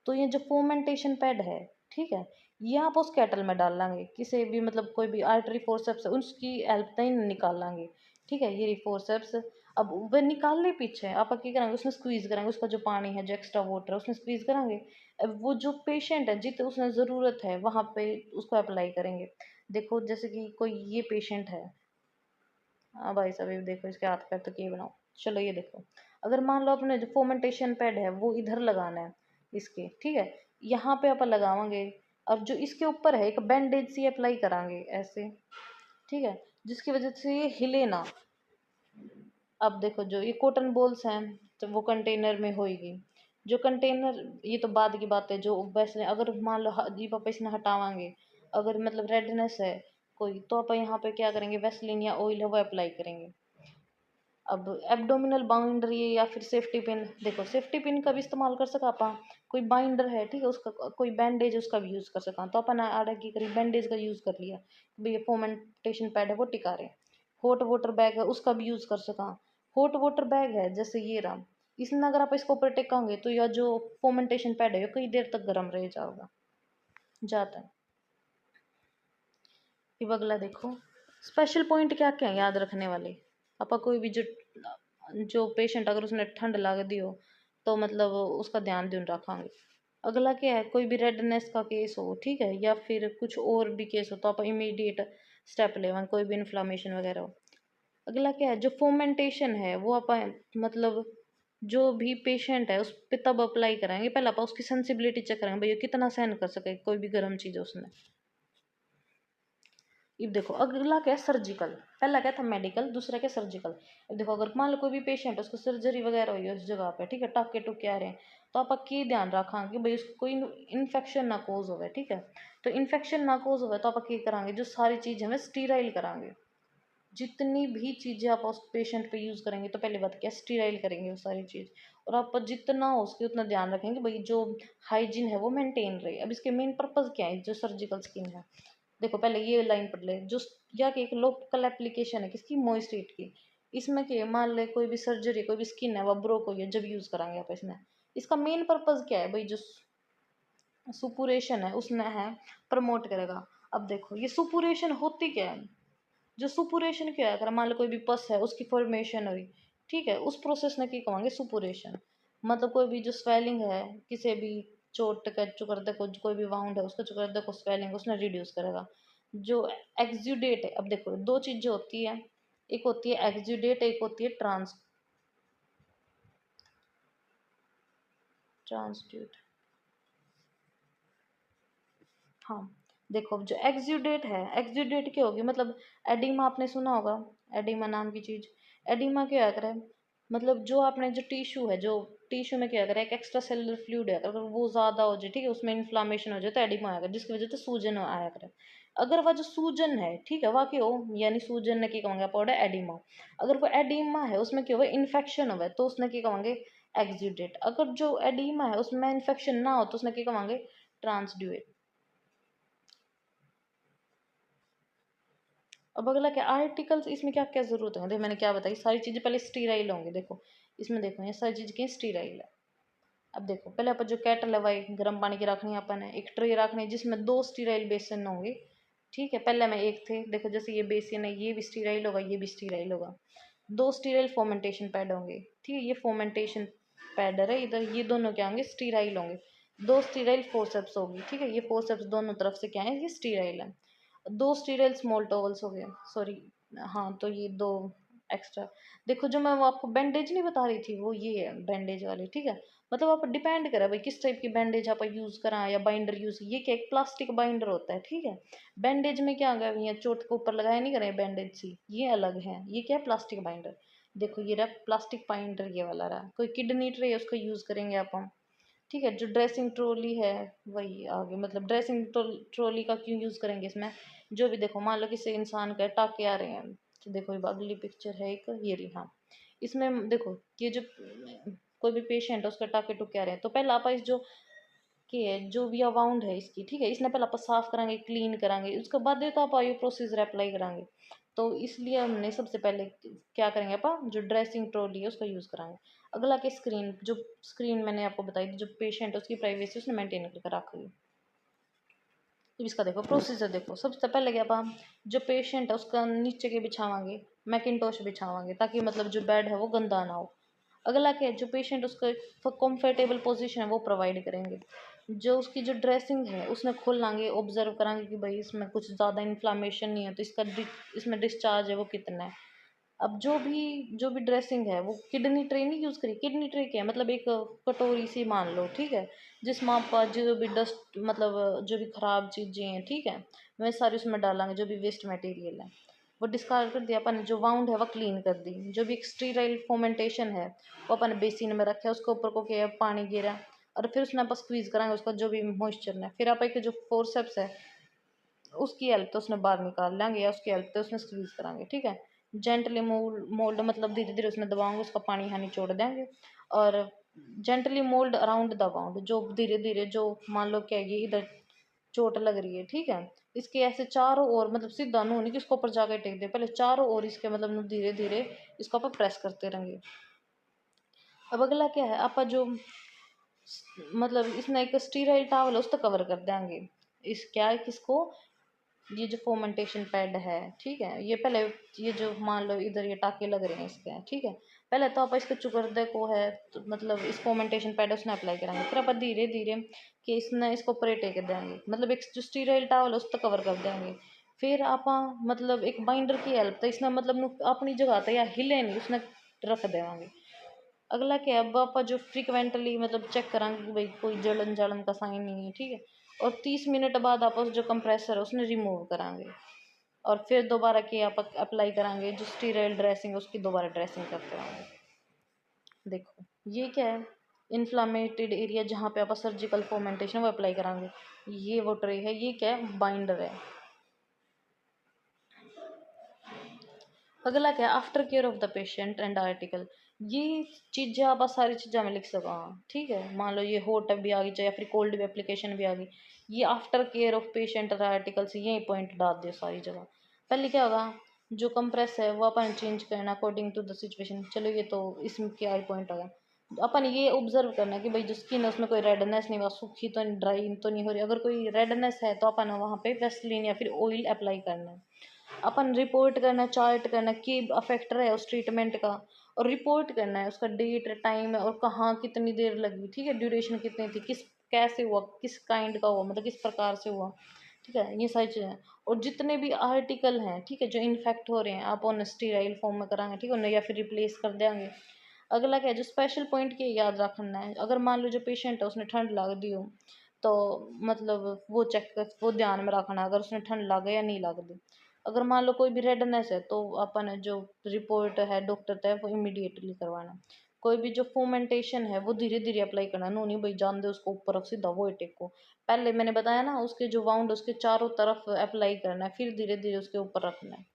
तो ये जो फोमेंटेशन पैड है, ठीक है, ये आप उस केटल में डाल लांगे, किसी भी मतलब कोई भी आर्टरी फोर्सेप्स है उसकी हेल्प से ही निकाल लांगे। ठीक है, ये फोर्सेप्स अब वह निकालने पीछे आप क्या करेंगे, उसमें स्क्वीज करेंगे, उसका जो पानी है जो एक्स्ट्रा वाटर है उसमें स्क्वीज करेंगे। अब वो जो पेशेंट है जितने उसने ज़रूरत है वहाँ पे उसको अप्लाई करेंगे। देखो जैसे कि कोई ये पेशेंट है, हाँ भाई साहब ये देखो इसके हाथ पैर तो किए बनाओ। चलो ये देखो, अगर मान लो अपने जो फोमेंटेशन पैड है वो इधर लगाना है इसके, ठीक है, यहाँ पे अपन लगावांगे। अब जो इसके ऊपर है एक बैंडेज सी अप्लाई करांगे ऐसे, ठीक है, जिसकी वजह से ये हिले ना। अब देखो जो ये कॉटन बॉल्स हैं तो वो कंटेनर में होएगी, जो कंटेनर ये तो बाद की बात है, जो वैसे अगर मान लो जी पापा इसने हटावांगे, अगर मतलब रेडनेस है कोई, तो आप यहाँ पे क्या करेंगे, वैसलीन या ऑयल है वो अप्लाई करेंगे। अब एब्डोमिनल बाउंड्री या फिर सेफ्टी पिन, देखो सेफ्टी पिन का भी इस्तेमाल कर सका आपा, कोई बाइंडर है ठीक है उसका, कोई बैंडेज उसका भी यूज़ कर सका, तो अपन आड़े की करीब बैंडेज का यूज़ कर लिया, भाई ये फोमेंटेशन पैड है वो टिका रहे। हॉट वाटर बैग है उसका भी यूज़ कर सका। हॉट वाटर बैग है जैसे ये रहा, इसमें अगर आप इसको ऊपर टिकाओगे तो यह जो फोमेंटेशन पैड है ये कई देर तक गर्म रह जाएगा जाता है। फिर अगला देखो, स्पेशल पॉइंट क्या क्या है याद रखने वाले। आपा कोई भी जो जो पेशेंट अगर उसने ठंड लग दी हो तो मतलब उसका ध्यान ध्यान रखांगे। अगला क्या है, कोई भी रेडनेस का केस हो, ठीक है, या फिर कुछ और भी केस हो तो आप इमीडिएट स्टेप लेवन, कोई भी इन्फ्लामेशन वगैरह हो। अगला क्या है, जो फोमेंटेशन है वो आप मतलब जो भी पेशेंट है उस पे तब अप्लाई कराएंगे, पहले आप उसकी सेंसिबिलिटी चेक करेंगे भैया कितना सहन कर सके कोई भी गर्म चीज़ है उसने। अब देखो अगला क्या है, सर्जिकल। पहला क्या था मेडिकल, दूसरा क्या सर्जिकल। अब देखो अगर मान लो कोई भी पेशेंट उसको सर्जरी वगैरह हुई है उस जगह पे, ठीक है, टाके टुके आ रहे हैं, तो आप ये ध्यान रखा कि भाई उसको कोई इन्फेक्शन ना कोज हो, ठीक है, तो इन्फेक्शन ना कोज हो तो आप ये कराएंगे जो सारी चीज़ हमें स्टीराइल कराएंगे। जितनी भी चीज़ें आप उस पेशेंट पे यूज़ करेंगे तो पहले बात क्या स्टीराइल करेंगे वो सारी चीज़, और आप जितना हो उसके उतना ध्यान रखेंगे भाई जो हाइजीन है वो मेंटेन रहे। अब इसके मेन पर्पज़ क्या है जो सर्जिकल स्किन है, देखो पहले ये लाइन पढ़ ले, जो या कि एक लोकल एप्लीकेशन है किसकी, मोइस्ट्रीट की। इसमें क्या मान ले कोई भी सर्जरी कोई भी स्किन है वो ब्रोक हुई है जब यूज़ कराएंगे आप इसमें, इसका मेन पर्पज़ क्या है भाई, जो सुपुरेशन है उसमें है प्रमोट करेगा। अब देखो ये सुपुरेशन होती क्या है, जो सुपुरेशन क्या है, अगर मान लो कोई भी पस है उसकी फॉर्मेशन हुई, ठीक है, उस प्रोसेस ने क्या कहेंगे सुपुरेशन। मतलब कोई भी जो स्वेलिंग है किसी भी चोट का चुकरदे को, कोई भी वाउंड है उसका चुकरदे को स्वेलिंग उसने रिड्यूस करेगा। जो एक्सुडेट है, अब देखो दो चीजें होती है, एक होती है एक्सुडेट एक होती है ट्रांसड्यूट। हाँ, देखो जो एक्सुडेट है, एक्सुडेट क्या होगी, मतलब एडिमा आपने सुना होगा, एडिमा नाम की चीज। एडिमा क्या करे, मतलब जो आपने जो टिश्यू है, जो टिश्यू में क्या करे एक एक्स्ट्रा सेलुलर फ्लूइड है, अगर वो ज्यादा हो जाए, ठीक है, उसमें इन्फ्लामेशन हो जाए तो एडिमा आएगा, जिसकी वजह से सूजन आया करे। अगर वह जो सूजन है, ठीक है, वह क्या हो, यानी सूजन ने क्या कहेंगे पौडा एडिमा। अगर वो एडिमा है उसमें क्या हुआ इन्फेक्शन हुआ तो उसने क्या कहेंगे एक्सुडेट। अगर जो एडिमा है उसमें इन्फेक्शन ना हो तो उसने क्या कहेंगे ट्रांसड्यूट। अब अगला क्या आर्टिकल्स, इसमें क्या क्या जरूरत है, देखो मैंने क्या बताई सारी चीजें पहले स्टीराइल होंगे। देखो इसमें देखो ये सारी चीज की स्टीराइल है। अब देखो पहले अपन जो केटल है भाई गर्म पानी की रखनी है, अपन है एक ट्रे रखनी है जिसमें दो स्टीराइल बेसन होंगे, ठीक है, पहले में एक थे, देखो जैसे ये बेसिन है ये भी स्टीराइल होगा ये भी स्टीराइल होगा। दो स्टीराइल फोमेंटेशन पैड होंगे, ठीक है, ये फोमेंटेशन पैड है इधर, ये दोनों क्या होंगे स्टीराइल होंगे। दो स्टीराइल फोर्सेप्स होगी, ठीक है, ये फोर्सेप्स दोनों तरफ से क्या है ये स्टीराइल है। दो स्टीराइल स्मॉल टॉवल्स हो गए, सॉरी, हाँ तो ये दो एक्स्ट्रा। देखो जो मैं वो आपको बैंडेज नहीं बता रही थी वो ये है बैंडेज वाली, ठीक है, मतलब आप डिपेंड करा भाई किस टाइप की बैंडेज आप यूज करा या बाइंडर यूज, ये क्या एक प्लास्टिक बाइंडर होता है, ठीक है। बैंडेज में क्या होगा, ये चोट के ऊपर लगाया नहीं करे बैंडेज सी, ये अलग है, ये क्या है प्लास्टिक बाइंडर। देखो ये रहा प्लास्टिक बाइंडर ये वाला रहा, कोई किडनी ट्रे है उसका यूज करेंगे आप हम, ठीक है। जो ड्रेसिंग ट्रॉली है वही आगे, मतलब ड्रेसिंग ट्रॉली का क्यों यूज़ करेंगे इसमें, जो भी देखो मान लो किसी इंसान का टाके आ रहे हैं, तो देखो ये अगली पिक्चर है एक ये रही, हाँ, इसमें देखो ये जो कोई भी पेशेंट है उसका टाके टुके आ रहे हैं, तो पहले आप इस जो कि जो भी अमाउंट है इसकी, ठीक है, इसने पहले आप साफ करांगे, क्लीन करांगे, उसके बाद तो आप आयु प्रोसीजर अप्लाई करांगे। तो इसलिए हमने सबसे पहले क्या करेंगे, आप जो ड्रेसिंग ट्रॉली है उसका यूज़ करांगे। अगला के स्क्रीन, जो स्क्रीन मैंने आपको बताई थी, जो पेशेंट है उसकी प्राइवेसी उसने मेंटेन करके रखी। अब इसका देखो प्रोसीजर, देखो सबसे पहले क्या आप जो पेशेंट है उसका नीचे के बिछावांगे, मैकिनटोश बिछावांगे, ताकि मतलब जो बेड है वो गंदा ना हो। अगला क्या है, जो पेशेंट उसका कंफर्टेबल पोजीशन है वो प्रोवाइड करेंगे। जो उसकी जो ड्रेसिंग है उसने खोल लांगे, ऑब्जर्व करांगे कि भाई इसमें कुछ ज़्यादा इन्फ्लामेशन नहीं है, तो इसमें डिस्चार्ज है वो कितना है। अब जो भी ड्रेसिंग है वो किडनी ट्रे नहीं यूज़ करी। किडनी ट्रे क्या है, मतलब एक कटोरी सी मान लो, ठीक है, जिसमें आप जो भी डस्ट, मतलब जो भी ख़राब चीज़ें हैं, ठीक है, वह सारी उसमें डालेंगे, जो भी वेस्ट मटेरियल है वो डिस्कार्ड कर दिया अपन। जो वाउंड है वो क्लीन कर दी। जो भी एक स्टीराइल फोमेंटेशन है वो अपन बेसिन में रखे, उसके ऊपर को क्या है, पानी गिरा, और फिर उसने आप स्क्वीज़ कराएंगे उसका जो भी मॉइस्चर है। फिर आप एक जो फोर्सेप्स है उसकी हेल्प तो उसने बाहर निकाल लेंगे, या उसकी हेल्प तो उसमें स्क्वीज करांगे, ठीक है। जेंटली मोल्ड, मतलब धीरे धीरे उसमें दबाओगे, उसका पानी यहाँ निचोड़ देंगे। और gently mould around the bound, जो धीरे धीरे, जो मान लो क्या ये इधर चोट लग रही है, ठीक है, इसके ऐसे चारों ओर, मतलब सीधा नो नहीं कि इसको ऊपर जाके टेक दे, पहले चारों ओर इसके मतलब धीरे धीरे इसको आप प्रेस करते रहेंगे। अब अगला क्या है, आप जो मतलब इसमें एक स्टीराइल टावल है उसको कवर कर देंगे। इस क्या है किसको, ये जो फोमेंटेशन पैड है, ठीक है, ये पहले, ये जो मान लो इधर ये टाके लग रहे हैं इसके, ठीक है, पहले तो आप इसके चुकर्दे को है, तो मतलब इस फोमेंटेशन पैड उसने अप्लाई कराएंगे। फिर आप धीरे धीरे कि इसने इसको ऊपर टेक देंगे, मतलब एक जो स्टीराइल टावल है उसको कवर कर देंगे। फिर आप मतलब एक बाइंडर की हेल्प तो इसने मतलब अपनी जगह तो या हिले नहीं, उसने रख देंगे। अगला क्या है, अब आप जो फ्रिक्वेंटली मतलब चेक करांगे कि भाई कोई जलन जलन का साइन नहीं है, ठीक है, और 30 मिनट बाद आप उस जो कंप्रेसर है उसने रिमूव करांगे। और फिर दोबारा की आप अप्लाई करांगे जो स्टीराइल ड्रेसिंग, उसकी दोबारा ड्रेसिंग करते रहेंगे। देखो ये क्या है, इन्फ्लामेटेड एरिया जहाँ पे आप सर्जिकल फोमेंटेशन वो अप्लाई करांगे। ये वो ट्रे है, ये क्या है, बाइंडर है। अगला क्या है, after care of the patient and article. ये चीज़ें आप सारी चीज़ें में लिख सको, हाँ ठीक है, मान लो ये हॉट भी आ गई चाहे फिर कोल्ड भी एप्लीकेशन भी आ गई, ये आफ्टर केयर ऑफ पेशेंट और आर्टिकल से यही पॉइंट डाल दिए सारी जगह। पहले क्या होगा, जो कंप्रेस है वो अपन चेंज करना अकॉर्डिंग टू द सिचुएशन। चलो ये तो इसमें क्या ही पॉइंट होगा, अपन ये ऑब्जर्व करना कि भाई जो स्किन है उसमें कोई रेडनेस नहीं हुआ, सूखी तो नहीं, ड्राई तो नहीं हो रही। अगर कोई रेडनेस है तो अपन वहाँ पे वेस्लिन या फिर ऑयल अप्लाई करना है। अपन रिपोर्ट करना, चार्ट करना कि अफेक्ट रहा है उस ट्रीटमेंट का, और रिपोर्ट करना है उसका डेट टाइम है और कहाँ कितनी देर लगी, ठीक है, ड्यूरेशन कितनी थी, किस कैसे हुआ, किस काइंड का हुआ, मतलब किस प्रकार से हुआ, ठीक है, ये सारी चीज़ें। और जितने भी आर्टिकल हैं, ठीक है, जो इन्फेक्ट हो रहे हैं आप उन्हें स्टीराइल फॉर्म में कराएंगे, ठीक है, उन्हें या फिर रिप्लेस कर देंगे। अगला क्या है, जो स्पेशल पॉइंट के याद रखना है, अगर मान लो जो पेशेंट है उसने ठंड लग दी हो, तो मतलब वो चेक कर, वो ध्यान में रखना है, अगर उसने ठंड लगे या नहीं लग दी। अगर मान लो कोई भी रेडनेस है तो अपन जो रिपोर्ट है डॉक्टर तय वो इमीडिएटली करवाना। कोई भी जो फोमेंटेशन है वो धीरे धीरे अप्लाई करना, नो नहीं भाई जान दे उसको ऊपर रख सीधा वो अटैक को। पहले मैंने बताया ना, उसके जो वाउंड उसके चारों तरफ अप्लाई करना है, फिर धीरे धीरे उसके ऊपर रखना है।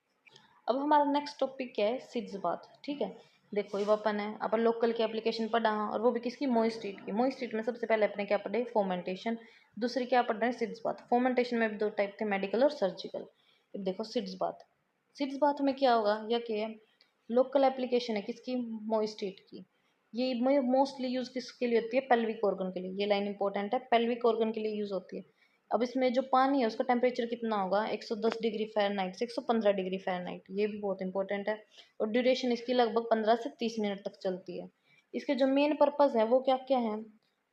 अब हमारा नेक्स्ट टॉपिक क्या है, सिड्स बात, ठीक है। देखो ये अपन है, अपन लोकल की एप्लीकेशन पढ़ा, और वो भी किसकी, मोइस्ट्रीट की। मोइस्ट्रीट में सबसे पहले अपने क्या पढ़े, फोमेंटेशन। दूसरी क्या पढ़ रहे हैं, सिड्स बात। फोमेंटेशन में भी दो टाइप थे, मेडिकल और सर्जिकल। अब देखो सिड्स बात, सिड्स बात में क्या होगा, या क्या है, लोकल एप्लीकेशन है किसकी, मोइस्ट्रीट की। ये मोस्टली यूज किसके लिए होती है, पेल्विक ऑर्गन के लिए। ये लाइन इंपॉर्टेंट है, पेल्विक ऑर्गन के लिए यूज होती है। अब इसमें जो पानी है उसका टेम्परेचर कितना होगा, 110 डिग्री फ़ारेनहाइट से 115 डिग्री फ़ारेनहाइट, ये भी बहुत इंपॉर्टेंट है। और ड्यूरेशन इसकी लगभग 15 से 30 मिनट तक चलती है। इसके जो मेन पर्पज़ है वो क्या क्या है,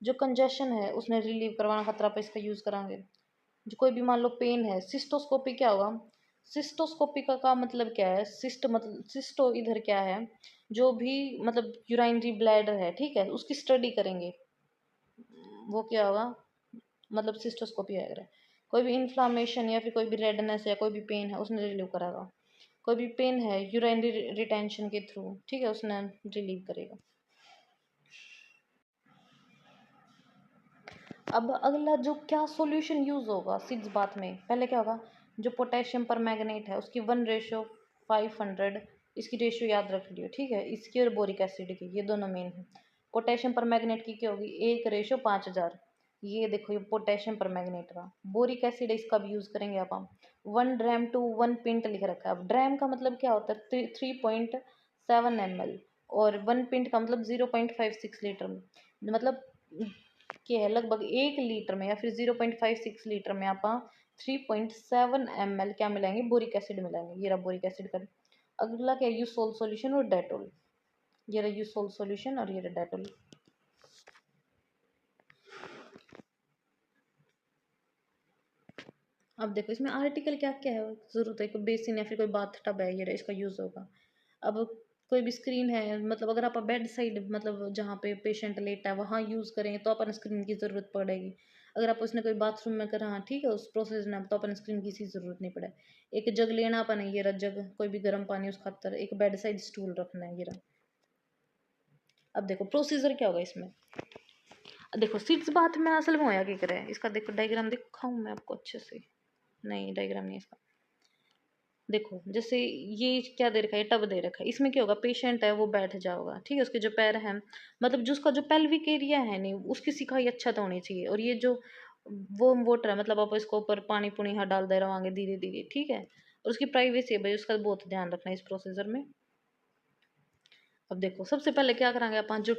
जो कंजेशन है उसने रिलीव करवाना, खतरा पे इसका यूज़ कराएंगे। जो कोई भी मान लो पेन है, सिस्टोस्कोपी क्या होगा, सिस्टोस्कोपी का मतलब क्या है, सिस्ट मतलब सिस्टो इधर क्या है, जो भी मतलब यूराइनरी ब्लैडर है, ठीक है, उसकी स्टडी करेंगे, वो क्या होगा, मतलब सिस्टोस्कोपी वगैरह। कोई भी इन्फ्लामेशन या फिर कोई भी रेडनेस या कोई भी पेन है उसने रिलीव कराएगा। कोई भी पेन है यूरिनरी रिटेंशन के थ्रू, ठीक है, उसने रिलीव करेगा। अब अगला जो क्या सॉल्यूशन यूज होगा सिड्स बात में, पहले क्या होगा, जो पोटेशियम पर मैग्नेट है उसकी 1:500, इसकी रेशियो याद रख लियो, ठीक है, इसकी और बोरिक एसिड की, ये दोनों मेन है। पोटेशियम पर मैग्नेट की क्या होगी, 1:5000। ये देखो ये पोटेशियम परमैंगनेट का। बोरिक एसिड इसका भी यूज़ करेंगे आप। 1 ड्राम टू 1 पिंट लिख रखा है। अब ड्राम का मतलब क्या होता है? 3.7 ml। और 1 पिंट का मतलब 0.56 लीटर में, मतलब क्या है, लगभग 1 लीटर में या फिर 0.56 लीटर में आप 3.7 ml क्या मिलाएंगे? बोरिक एसिड मिलाएंगे। ये रहा बोरिक एसिड का। अगला क्या? यूसोल सॉल्यूशन और डेटोल। ये रहा यूसोल सॉल्यूशन और ये रहा डेटोल। अब देखो इसमें आर्टिकल क्या क्या है, जरूरत है, कोई बेसिन या फिर कोई बाथ टब है, ये रहा, इसका यूज होगा। अब कोई भी स्क्रीन है, मतलब अगर आप बेड साइड, मतलब जहाँ पे पेशेंट लेटा है वहाँ यूज़ करें तो अपन स्क्रीन की ज़रूरत पड़ेगी। अगर आप उसने कोई बाथरूम में करा, हाँ ठीक है, उस प्रोसेस में तो अपन स्क्रीन की ज़रूरत नहीं पड़े। एक जग लेना अपन है, ये रहा जग, कोई भी गर्म पानी उस खातर। एक बेड साइड स्टूल रखना है, ये रहा। अब देखो प्रोसीजर क्या होगा इसमें। देखो सिट्स बाथ में असल में होया क्या करे, इसका देखो डायग्राम दिखाऊं मैं आपको अच्छे से। नहीं, डायग्राम नहीं इसका। देखो जैसे ये क्या दे रखा है, टब दे रखा है। इसमें क्या होगा, पेशेंट है वो बैठ जाओगा, ठीक है, उसके जो पैर हैं, मतलब जो उसका जो पेल्विक एरिया है नहीं, उसकी सिकाई अच्छा तो होनी चाहिए। और ये जो वो वाटर है, मतलब आप इसको ऊपर पानी पुनी यहाँ डाल दे रहोगे धीरे धीरे, ठीक है। और उसकी प्राइवेसी है भाई, उसका बहुत ध्यान रखना है इस प्रोसीजर में। अब देखो सबसे पहले क्या करांगे अपन, जो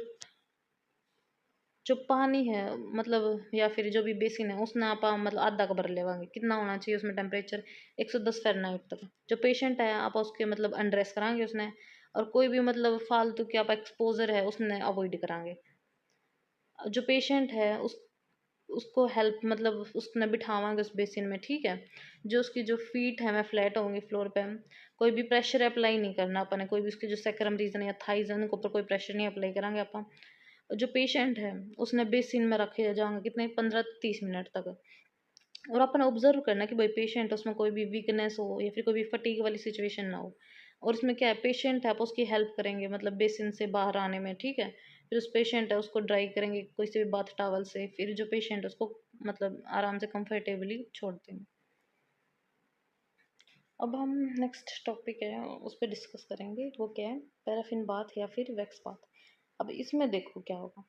जो पानी है, मतलब या फिर जो भी बेसिन है उसने आप मतलब आधा का भर लेवांगे। कितना होना चाहिए उसमें टेम्परेचर? 110 फ़ारेनहाइट तक। जो पेशेंट है आप उसके मतलब अनड्रेस कराएंगे उसने, और कोई भी मतलब फालतू के आप एक्सपोजर है उसने अवॉइड कराएंगे। जो पेशेंट है उसको हेल्प, मतलब उसने बिठावांगे उस बेसिन में, ठीक है। जो उसकी जो फीट है मैं फ्लैट होंगी फ्लोर पे। कोई भी प्रेशर अप्लाई नहीं करना अपन, कोई भी उसके जो सैक्रम रीजन या थाइज है उनके ऊपर कोई प्रेशर नहीं अप्लाई करांगे अपन। जो पेशेंट है उसने बेसिन में रखे जाएंगे कितने, 15 से 30 मिनट तक। और अपन ऑब्जर्व करना कि भाई पेशेंट उसमें कोई भी वीकनेस हो या फिर कोई भी फटीग वाली सिचुएशन ना हो। और इसमें क्या है, पेशेंट है आप उसकी हेल्प करेंगे मतलब बेसिन से बाहर आने में, ठीक है। फिर उस पेशेंट है उसको ड्राई करेंगे कोई से भी बाथ टॉवल से, फिर जो पेशेंट है उसको मतलब आराम से कंफर्टेबली छोड़ देंगे। अब हम नेक्स्ट टॉपिक है उस पर डिस्कस करेंगे, वो क्या है, पैराफिन बाथ या फिर वैक्स बाथ। अब इसमें देखो क्या होगा,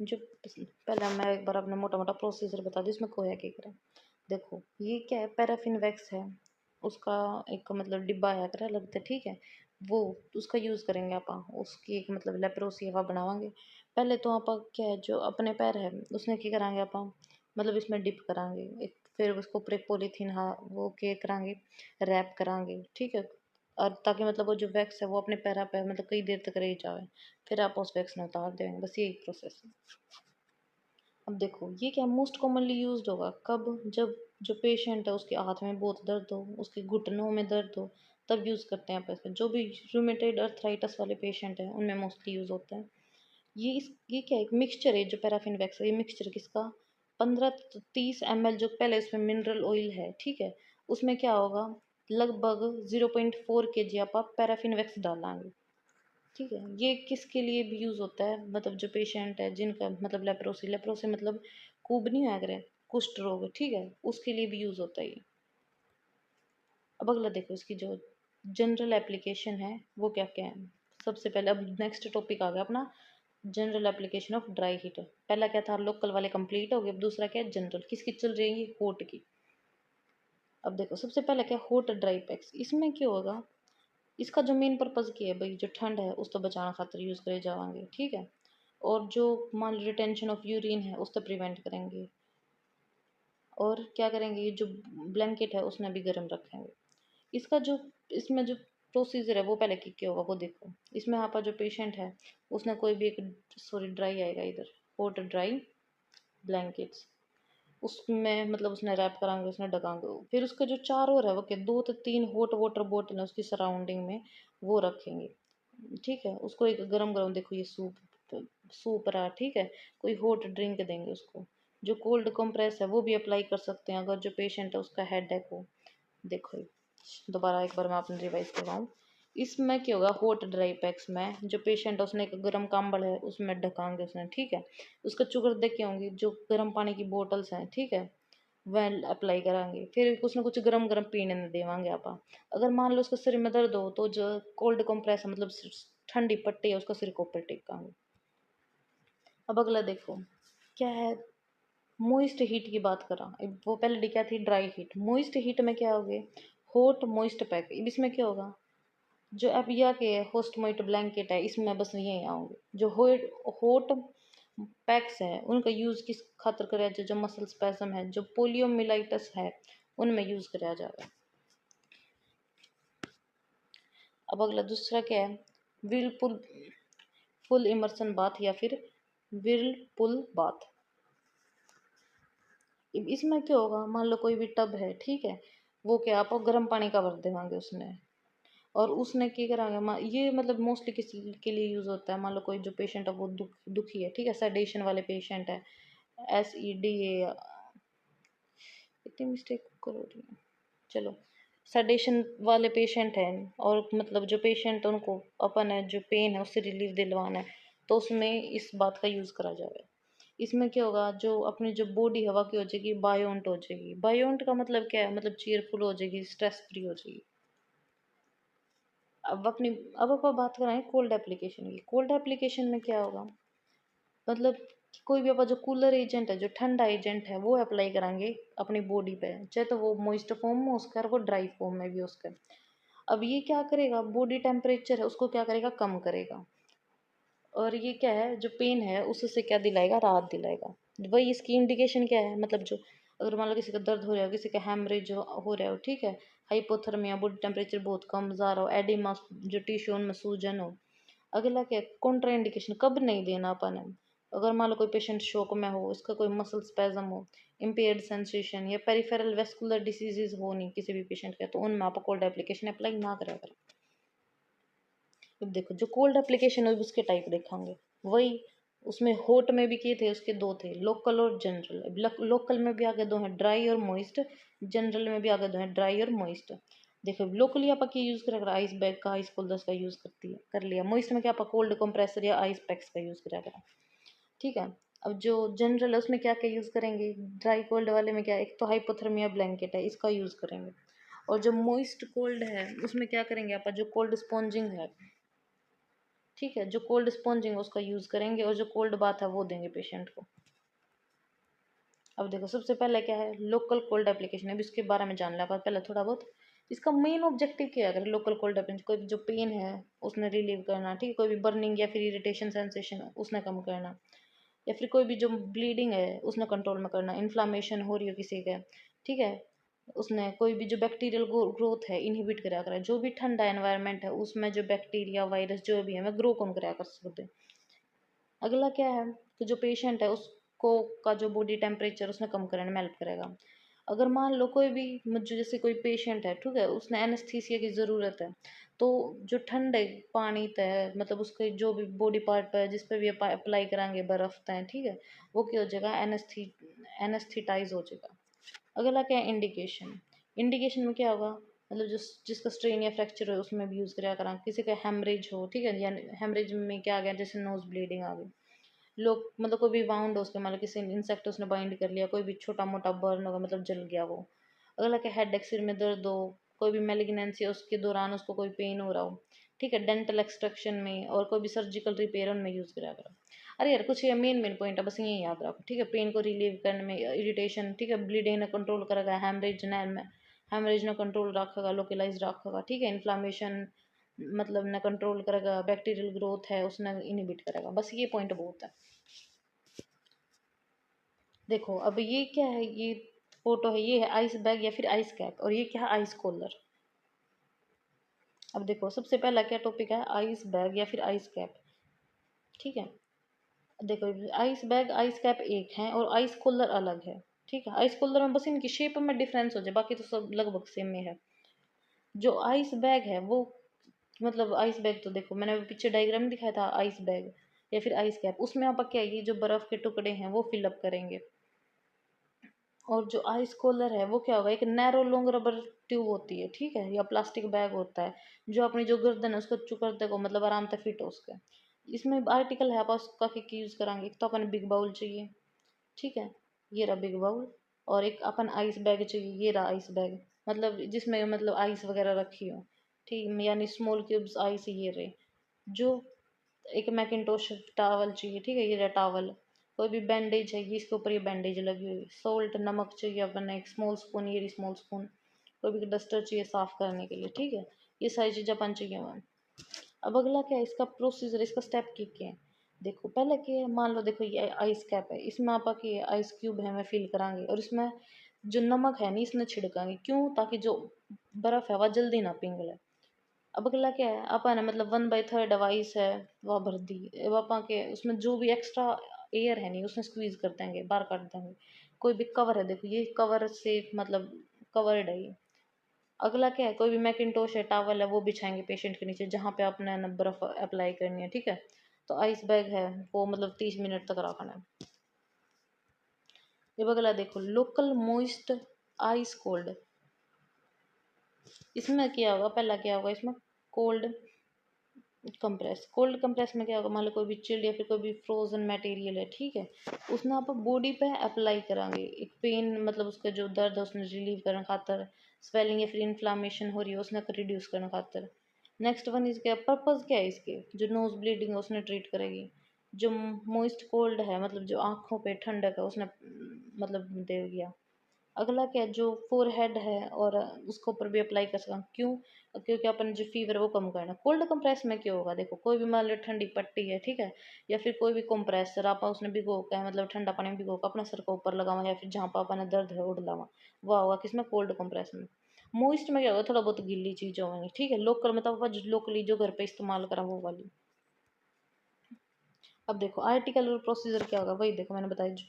जो पहले मैं एक बार अपना मोटा मोटा प्रोसीजर बता दूँ इसमें कोया क्या करें। देखो ये क्या है, पैराफिन वैक्स है, उसका एक मतलब डिब्बा आया करा लगता है, ठीक है। वो उसका यूज़ करेंगे आप, उसकी एक मतलब लेप्रोसी हवा बनावांगे। पहले तो आप क्या है, जो अपने पैर है उसने क्या करांगे आप, मतलब इसमें डिप करांगे एक, फिर उसको ऊपर एक पॉलीथीन, हाँ वो क्या करांगे, रैप करांगे, ठीक है। और ताकि मतलब वो जो वैक्स है वो अपने पैरा पे मतलब कई देर तक रह जाए। फिर आप उस वैक्स में उतार देंगे, बस यही प्रोसेस है। अब देखो ये क्या मोस्ट कॉमनली यूज्ड होगा कब, जब जो पेशेंट है उसके हाथ में बहुत दर्द हो, उसके घुटनों में दर्द हो, तब यूज़ करते हैं आप ऐसे। जो भी रूमेटॉइड अर्थराइटिस वाले पेशेंट हैं उनमें मोस्टली यूज़ होता है। ये क्या है, एक मिक्सचर है जो पैराफिन वैक्स है, ये मिक्सचर किसका, 15 से 30 ml जो पहले इसमें मिनरल ऑयल है, ठीक है। उसमें क्या होगा, लगभग 0.4 kg आप पैराफिन वैक्स डालेंगे, ठीक है। ये किसके लिए भी यूज़ होता है, मतलब जो पेशेंट है जिनका मतलब लेप्रोसी, लेप्रोसी मतलब कुब नहीं होया करे, कुष्ठ रोग, ठीक है, उसके लिए भी यूज़ होता है ये। अब अगला देखो इसकी जो जनरल एप्लीकेशन है वो क्या क्या है। सबसे पहले अब नेक्स्ट टॉपिक आ गया अपना general application of dry heater. पहला क्या था, लोकल वाले कंप्लीट हो गए, अब दूसरा क्या है जनरल, किसकी चल रही है, हॉट की। अब देखो सबसे पहले क्या, हॉट ड्राई पैक्स। इसमें क्या होगा, इसका जो मेन पर्पज़ क्या है भाई, जो ठंड है उस तो बचाना खातिर यूज़ करे जाएंगे, ठीक है। और जो मान लो रिटेंशन ऑफ यूरिन है उस तो प्रिवेंट करेंगे। और क्या करेंगे, ये जो ब्लैंकेट है उसमें भी गर्म रखेंगे। इसका जो इसमें जो प्रोसीजर है वो पहले क्या होगा वो देखो। इसमें यहाँ पर जो पेशेंट है उसने कोई भी एक, सॉरी ड्राई आएगा इधर, हॉट ड्राई ब्लैंकेट्स, उसमें मतलब उसने रैप कराएंगे, उसने ढकाएंगे। फिर उसके जो चारों ओर है वो क्या, 2 से 3 हॉट वाटर बॉटल है उसकी सराउंडिंग में, वो रखेंगे, ठीक है। उसको एक गरम गरम देखो ये सूप सूप रहा, ठीक है, कोई हॉट ड्रिंक देंगे उसको। जो कोल्ड कंप्रेस है वो भी अप्लाई कर सकते हैं अगर जो पेशेंट है उसका हेड है को। देखो ये, दोबारा एक बार मैं आपने रिवाइज करवाऊँ। इसमें क्या होगा, हॉट ड्राई पैक्स में जो पेशेंट है उसने एक गर्म कंबल है उसमें ढकाएंगे उसने, ठीक है। उसका चुकर देख के होंगी जो गर्म पानी की बोटल्स हैं, ठीक है, वह अप्लाई कराएंगे। फिर कुछ ना कुछ गरम गरम पीने में देवांगे आप। अगर मान लो उसके सिर में दर्द हो तो जो कोल्ड कंप्रेस है मतलब ठंडी पट्टी है उसका सिर के ऊपर टेकांगे। अब अगला देखो क्या है, मोइस्ट हीट की बात करा, वो पहले डी क्या थी, ड्राई हीट। मोइस्ट हीट में क्या होगे, हॉट मोइस्ट पैक। इसमें क्या होगा, जो अब या के होस्ट मोइट ब्लैंकेट है, इसमें बस ये आओगे। जो हॉट पैक्स है उनका यूज किस खातर कराया जाए, जो मसल स्पैज्म है, जो पोलियोमिलाइटिस है, उनमें यूज कराया जाएगा। अब अगला दूसरा क्या है, व्हिर्लपूल फुल इमर्सन बाथ या फिर व्हिर्लपूल बाथ। इसमें क्या होगा, मान लो कोई भी टब है, ठीक है, वो क्या आप गर्म पानी का भर देवांगे उसने, और उसने क्या करांगे, ये मतलब मोस्टली किसी के लिए यूज होता है, मान लो कोई जो पेशेंट है वो दुखी है, ठीक है, सेडेशन वाले पेशेंट है, SEDA, इतनी मिस्टेक करो रही है, चलो, सेडेशन वाले पेशेंट हैं, और मतलब जो पेशेंट उनको अपन है जो पेन है उससे रिलीफ दिलवाना है, तो उसमें इस बात का यूज़ करा जाएगा। इसमें क्या होगा, जो अपनी जो बॉडी हवा की हो जाएगी, बायोंट हो जाएगी। बायोंट का मतलब क्या है, मतलब चीयरफुल हो जाएगी, स्ट्रेस फ्री हो जाएगी। अब अपनी अब अपन बात कराएं कोल्ड एप्लीकेशन की। कोल्ड एप्लीकेशन में क्या होगा, मतलब कोई भी अपन जो कूलर एजेंट है, जो ठंडा एजेंट है, वो अप्लाई कराएंगे अपनी बॉडी पे, चाहे तो वो मॉइस्ट फॉर्म में उसका, और वो ड्राई फॉर्म में भी उसका। अब ये क्या करेगा, बॉडी टेम्परेचर है उसको क्या करेगा, कम करेगा, और ये क्या है, जो पेन है उससे क्या दिलाएगा, राहत दिलाएगा। वही इसकी इंडिकेशन क्या है, मतलब जो अगर मान लो किसी का दर्द हो रहा है, किसी का हैमरेज हो रहा हो, ठीक है, हाइपोथर्मिया, बॉडी टेम्परेचर बहुत कम जा रहा हो, एडिमा, जो टिश्यू उनमें सूजन हो। अगला क्या, कॉन्ट्रा इंडिकेशन कब नहीं देना अपन है, अगर मान लो कोई पेशेंट शोक में हो, इसका कोई मसल स्पैज्म हो, इम्पेयर्ड सेंसेशन, या पेरिफेरल वेस्कुलर डिसीजेज हो नहीं किसी भी पेशेंट के, तो उनमें आप कोल्ड एप्लीकेशन अप्लाई ना करा करें। अब देखो जो कोल्ड एप्लीकेशन है उसके टाइप देखेंगे, वही उसमें होट में भी किए थे, उसके दो थे, लोकल और जनरल। लोकल में भी आगे दो हैं, ड्राई और मॉइस्ट। जनरल में भी आगे दो हैं, ड्राई और मॉइस्ट। देखो लोकली आप यूज कर आइस बैग का, आइस कोल्डर्स का यूज करती है कर लिया। मॉइस्ट में क्या आप कोल्ड कंप्रेसर या आइस पैक्स का यूज करा करा, ठीक है। अब जो जनरल है उसमें क्या क्या यूज करेंगे, ड्राई कोल्ड वाले में क्या, एक तो हाइपोथर्मिया ब्लैंकेट है, इसका यूज करेंगे। और जो मॉइस्ट कोल्ड है उसमें क्या करेंगे, आप जो कोल्ड स्पॉन्जिंग है, ठीक है, जो कोल्ड स्पॉन्जिंग उसका यूज़ करेंगे, और जो कोल्ड बाथ है वो देंगे पेशेंट को। अब देखो सबसे पहले क्या है, लोकल कोल्ड एप्लीकेशन, अभी इसके बारे में जान लिया पहले थोड़ा बहुत। इसका मेन ऑब्जेक्टिव क्या है, अगर लोकल कोल्ड एप्लीकेशन, कोई भी जो पेन है उसने रिलीव करना, ठीक है, कोई भी बर्निंग या फिर इरिटेशन सेंसेशन उसने कम करना, या फिर कोई भी जो ब्लीडिंग है उसने कंट्रोल में करना, इन्फ्लामेशन हो रही हो किसी का, ठीक है, उसने कोई भी जो बैक्टीरियल ग्रोथ है इनहिबिट करा कर, जो भी ठंडा एनवायरनमेंट है उसमें जो बैक्टीरिया वायरस जो भी है मैं ग्रो कौन करा कर सकते। अगला क्या है, कि जो पेशेंट है उसको का जो बॉडी टेम्परेचर उसने कम करने में हेल्प करेगा। अगर मान लो कोई भी मुझे जैसे कोई पेशेंट है, ठीक है, उसने एनेस्थीसिया की ज़रूरत है, तो जो ठंडे पानी तय मतलब उसके जो भी बॉडी पार्ट पर जिस पे भी अप्लाई कराएंगे बर्फ तय, ठीक है, वो क्या हो जाएगा, एनेस्थीटाइज हो जाएगा। अगला क्या है, इंडिकेशन। इंडिकेशन में क्या होगा, मतलब जिसका स्ट्रेन या फ्रैक्चर हो उसमें भी यूज़ करा करा, किसी का हेमरेज हो, ठीक है, या हेमरेज में क्या आ गया, जैसे नोज ब्लीडिंग आ गई, लोग मतलब कोई भी वाउंड हो उसके, मतलब किसी इंसेक्ट उसने बाइंड कर लिया, कोई भी छोटा मोटा बर्न होगा, मतलब जल गया वो। अगला क्या, हेड सिर में दर्द हो, कोई भी मेलिग्नेंसी उसके दौरान उसको कोई पेन हो रहा हो, ठीक है, डेंटल एक्सट्रैक्शन में, और कोई भी सर्जिकल रिपेयर उनमें यूज़ करा करो। अरे यार कुछ ये मेन मेन पॉइंट है, बस ये याद रखो, ठीक है, पेन को रिलीव करने में, इरिटेशन, ठीक है, ब्लीडिंग ने कंट्रोल करेगा, हेमरेज ने कंट्रोल रखेगा, लोकलाइज रखेगा, ठीक है, इन्फ्लामेशन मतलब ने कंट्रोल करेगा, बैक्टीरियल ग्रोथ है उसने इनहिबिट करेगा, बस ये पॉइंट बहुत है। देखो अब ये क्या है, ये फोटो है, ये है आइस बैग या फिर आइस कैप, और ये क्या है, आइस कॉलर। अब देखो सबसे पहला क्या टॉपिक है, आइस बैग या फिर आइस कैप, ठीक है। देखो आइस बैग आइस कैप एक है, और आइस कॉलर अलग है, ठीक है। आइस कॉलर में बस इनकी शेप में डिफरेंस हो जाए, बाकी तो सब लगभग सेम में है। जो आइस बैग है वो मतलब आइस बैग तो देखो मैंने पीछे डायग्राम दिखाया था, आइस बैग या फिर आइस कैप, उसमें आप क्या ये जो बर्फ के टुकड़े हैं वो फिलअप करेंगे। और जो आइस कॉलर है वो क्या होगा, एक नैरो लॉन्ग रबर ट्यूब होती है, ठीक है, या प्लास्टिक बैग होता है, जो अपनी जो गर्दन है उसको चुकड़ते को मतलब आराम से फिट हो उसके। इसमें आर्टिकल है, आप उसका क्या यूज़ कराएंगे, एक तो अपन बिग बाउल चाहिए, ठीक है, ये रहा बिग बाउल, और एक अपन आइस बैग चाहिए, ये रहा आइस बैग, मतलब जिसमें मतलब आइस वगैरह रखी हो, ठीक, यानी स्मॉल क्यूब्स आइस ये रहे। जो एक मैकिनटोश टावल चाहिए, ठीक है, ये रहा टावल। कोई भी बैंडेज है, ये इसके ऊपर ये बैंडेज लगी हुई। सॉल्ट, नमक चाहिए अपन, एक स्मॉल स्पून, ये स्मॉल स्पून। कोई भी डस्टर चाहिए साफ करने के लिए, ठीक है। ये सारी चीज़ें अपन चाहिए मैम। अब अगला क्या है, इसका प्रोसीजर, इसका स्टेप क्या है। देखो पहले क्या है, मान लो देखो ये आइस कैप है, इसमें आप की आइस क्यूब है मैं फिल करांगे, और इसमें जो नमक है नहीं इसमें छिड़कांगे, क्यों, ताकि जो बर्फ़ है वह जल्दी ना पिघले। अब अगला क्या है, अपन है मतलब 1/3 आइस है वह भर दी। अब अपन के उसमें जो भी एक्स्ट्रा एयर है नहीं उसमें स्क्वीज कर देंगे, बाहर काट देंगे। कोई भी कवर है, देखो ये कवर से मतलब कवर्ड है ये। अगला क्या है, कोई भी मैकिंटोश है, टॉवल है, वो बिछाएंगे पेशेंट के नीचे जहाँ पे आपने ना बर्फ अप्लाई करनी है, ठीक है। तो आइस बैग है वो मतलब 30 मिनट तक रखना है। ये अगला देखो, लोकल मॉइस्ट आइस कोल्ड। इसमें क्या होगा, पहला क्या होगा इसमें, कोल्ड कंप्रेस। कोल्ड कंप्रेस में क्या होगा, मान लो कोई भी चिल्ड या फिर कोई भी फ्रोजन मटेरियल है, ठीक है, उसने आप बॉडी पे अप्लाई करांगे। एक पेन मतलब उसका जो दर्द है उसने रिलीव करने खातर, स्वेलिंग या फिर इन्फ्लामेशन हो रही है उसने रिड्यूस करने खातर। नेक्स्ट वन इज क्या, पर्पज क्या है इसके, जो नोज ब्लीडिंग है उसने ट्रीट करेगी। जो मोइस्ट कोल्ड है मतलब जो आँखों पे ठंडक है उसने मतलब दे दिया। अगला क्या है, जो फोरहेड है और उसके ऊपर भी अप्लाई कर सकते, क्यों, क्योंकि अपन जो फीवर है वो कम करना। कोल्ड कंप्रेस में क्या होगा, देखो कोई भी मान लो ठंडी पट्टी है, ठीक है, या फिर कोई भी कंप्रेसर आप उसने भिगो का है मतलब ठंडा पानी में भिगो का अपने सर के ऊपर लगावा, या फिर जहाँ पर अपन दर्द है उड़ लावा, वह होगा किसमें, कोल्ड कंप्रेस में। मोइस्ट में क्या होगा, थोड़ा बहुत गीली चीज़ होंगी, ठीक है। लोकल मतलब जो लोकली जो घर पे इस्तेमाल करा वो वाली। अब देखो आर्टिकल और प्रोसीजर क्या होगा, वही देखो मैंने बताया, जो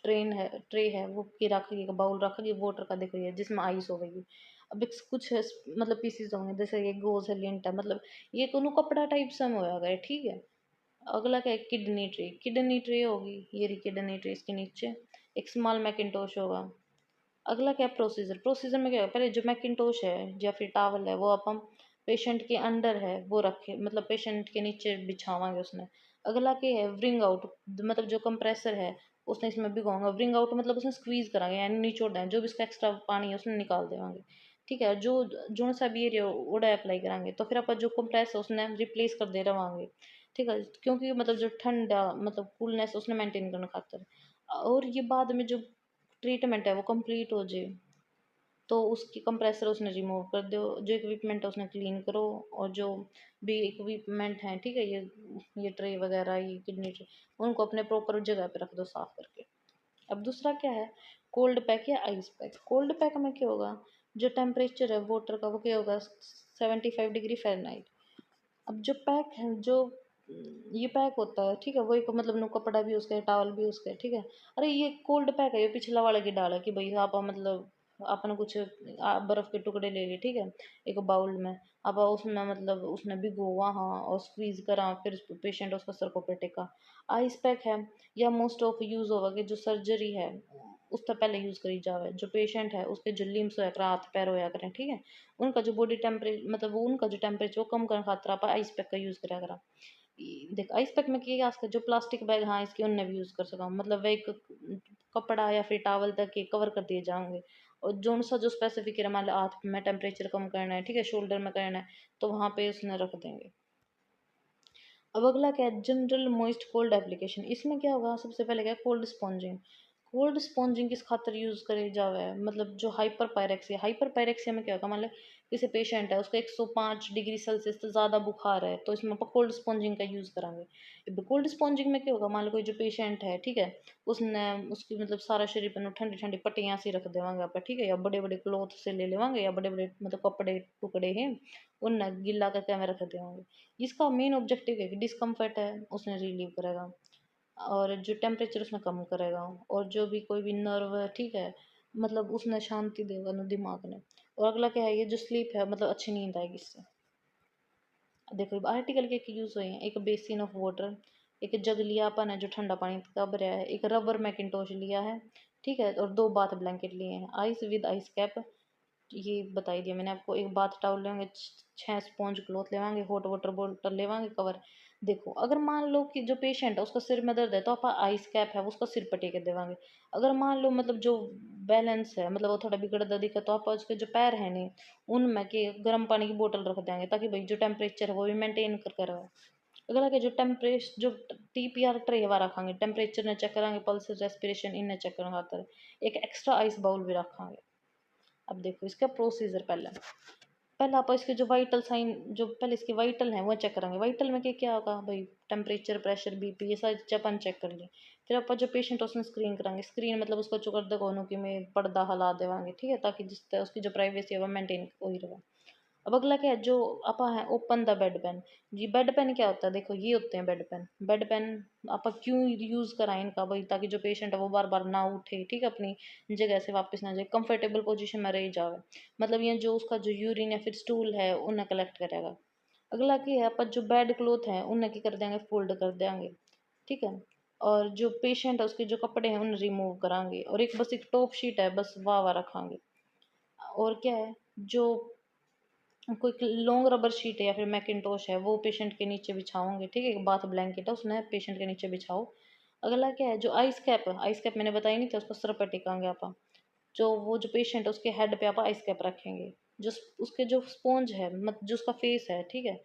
ट्रे है वो की रखेगी, बाउल रखेगी वाटर का, देखो ये जिसमें आइस होगी। अब एक कुछ मतलब पीसीज होंगे, जैसे ये गोज है, लिंट है, मतलब ये कोनो कपड़ा टाइप सा में होगा, ठीक है। अगला क्या है, किडनी ट्रे होगी, ये रही किडनी ट्रे, इसके नीचे एक स्मॉल मैकिंटोश होगा। अगला क्या प्रोसीजर में क्या है, पहले जो मैकिंटोश है या फिर टॉवल है वो अपन पेशेंट के अंडर है वो रखे, मतलब पेशेंट के नीचे बिछावांगे उसने। अगला क्या है, व्रिंग आउट, मतलब जो कंप्रेसर है उसने इसमें भिगोंगा। व्रिंग आउट मतलब उसने स्क्वीज करांगे यानी निचोड़ देंगे, जो भी इसका एक्स्ट्रा पानी है उसने निकाल देवांगे, ठीक है। जो जो सा भी एरिया उड़ा अप्लाई करांगे, तो फिर अपन जो कंप्रेस है उसने रिप्लेस कर दे रवांगे, ठीक है, क्योंकि मतलब जो ठंडा मतलब कूलनेस उसने मेंटेन करने खातर। और ये बाद में जो ट्रीटमेंट है वो कंप्लीट हो जाए तो उसकी कंप्रेसर उसने रिमूव कर दो, जो इक्विपमेंट है उसने क्लीन करो, और जो भी इक्विपमेंट है, ठीक है, ये ट्रे वगैरह, ये किडनी ट्रे, उनको अपने प्रॉपर जगह पे रख दो साफ करके। अब दूसरा क्या है, कोल्ड पैक या आइस पैक। कोल्ड पैक में क्या होगा, जो टेम्परेचर है वाटर का वो क्या होगा, 75 डिग्री फ़ारेनहाइट। अब जो पैक है, जो ये पैक होता है, ठीक है, वो एक मतलब नो कपड़ा भी उसका है, टॉवल भी उसका है, ठीक है। अरे ये कोल्ड पैक है, ये पिछला वाले की डाल है कि भाई आप मतलब आपने कुछ बर्फ के टुकड़े ले लिए, ठीक है, एक बाउल में। अब उसमें मतलब उसने भिगोवा हाँ और स्क्वीज करा, फिर पेशेंट उसका सर को पे टेका। आइस पैक है, या मोस्ट ऑफ यूज होगा कि जो सर्जरी है उससे पहले यूज करी जावे, जो पेशेंट है उसके जो लिम्स होया करें, हाथ पैर होया करें, ठीक है, उनका जो बॉडी टेम्परेचर मतलब वो उनका जो टेम्परेचर वो कम करने खातिर आप आइस पैक का यूज़ करा करा। देख आइस पैक में क्या है, जो प्लास्टिक बैग हाँ इसके उनने भी यूज़ कर सका, मतलब वह एक कपड़ा या फिर टॉवल तक के कवर कर दिए जाएंगे। और जो सा जो स्पेसिफिक है, मान लो हाथ में टेम्परेचर कम करना है, ठीक है, शोल्डर में करना है, तो वहाँ पे उसने रख देंगे। अब अगला क्या है, जनरल मॉइस्ट कोल्ड एप्लीकेशन। इसमें क्या होगा, सबसे पहले क्या है, कोल्ड स्पॉन्जिंग। कोल्ड स्पॉन्जिंग किस खातर यूज़ करे जावे है, मतलब जो हाइपर पायरेक्सिया में क्या होगा, मान लो किसी पेशेंट है उसका 105 डिग्री सेल्सियस से ज़्यादा बुखार है, तो इसमें अपन कोल्ड स्पॉन्जिंग का यूज़ करांगे। अब कोल्ड स्पॉन्जिंग में क्या होगा, मान लो कोई जो पेशेंट है, ठीक है, उसने उसकी मतलब सारा शरीर पर ठंडी ठंडी पट्टियाँ सी रख देवांगे आप, ठीक है, या बड़े बड़े क्लॉथ से ले लेवांगे, या बड़े बड़े मतलब कपड़े टुकड़े हैं उन गिला करके हमें रख देवांगे। इसका मेन ऑब्जेक्टिव है कि डिस्कम्फर्ट है उसने रिलीव करेगा, और जो टेम्परेचर उसमें कम करेगा, और जो भी कोई भी नर्व है, ठीक है, मतलब उसने शांति देगा ना दिमाग ने। और अगला क्या है, ये जो स्लीप है मतलब अच्छी नींद आएगी इससे। देखो आर्टिकल के यूज़ हुए हैं, एक बेसिन ऑफ वाटर, एक जग लिया अपन है जो ठंडा पानी कब रहा है, एक रबर मैकिनटोश लिया है, ठीक है, और 2 बाथ ब्लैंकेट लिए हैं, आइस विद आइस कैप, ये बता ही दिया मैंने आपको। एक बाथ टॉवल लेंगे, 6 स्पॉन्ज क्लॉथ लेवांगे, हॉट वाटर बॉटल लेवांगे, कवर। देखो अगर मान लो कि जो पेशेंट है उसका सिर में दर्द है तो आप आइस कैप है उसका सिर पटे के देवांगे। अगर मान लो मतलब जो बैलेंस है मतलब वो थोड़ा बिगड़ता दिखा तो आप उसके जो पैर है नहीं उनमें के गर्म पानी की बोतल रख देंगे, ताकि भाई जो टेम्परेचर है वो भी मेंटेन कर कर रहे। अगला क्या, जो टेम्परेचर जो TPR ट्रे वा रखांगे, टेम्परेचर ने चेक करांगे, पल्स रेस्पिरेशन इन्हें चेक करना खातर एक एक्स्ट्रा आइस बाउल भी रखांगे। अब देखो इसका प्रोसीजर पहले आप इसके जो वाइटल साइन, जो पहले इसके वाइटल हैं वो चेक करेंगे। वाइटल में क्या क्या होगा भाई, टेम्परेचर, प्रेशर, BP, ये सारी चीज़ अपन चेक कर लिए। फिर आप जो पेशेंट है उसमें स्क्रीन करांगे। स्क्रीन मतलब उसको चुकर देखो कि में पर्दा हला देवांगे, ठीक है, ताकि जिससे उसकी जो प्राइवेसी है वो मेंटेन हो ही रहे। अब अगला क्या है, जो आपा है ओपन द बेड पेन। जी बेड पेन क्या होता है, देखो ये होते हैं बेड पेन। बेड पेन आपा क्यों यूज़ कराएं इनका भाई, ताकि जो पेशेंट है वो बार बार ना उठे, ठीक है, अपनी जगह से वापस ना जाए, कंफर्टेबल पोजीशन में रह जावे। मतलब ये जो उसका जो यूरिन या फिर स्टूल है उन्हें कलेक्ट करेगा। अगला क्या है, अपन जो बेड क्लोथ है उन्हें क्या कर देंगे, फोल्ड कर देंगे, ठीक है। और जो पेशेंट है उसके जो कपड़े हैं उन्हें रिमूव करांगे, और एक बस एक टॉप शीट है बस वाह रखांगे। और क्या है, जो कोई लॉन्ग रबर शीट है या फिर मैकिनटोश है वो पेशेंट के नीचे बिछाओगे, ठीक है, बाथ ब्लैंकेट है उसने पेशेंट के नीचे बिछाओ। अगला क्या है, जो आइस कैप है, आइस कैप मैंने बताई नहीं थी, उसको सर पे टिकाएंगे आप। जो वो जो पेशेंट है उसके हेड पे आप आइस कैप रखेंगे। जो उसके जो स्पॉन्ज है मतलब जो उसका फेस है, ठीक है,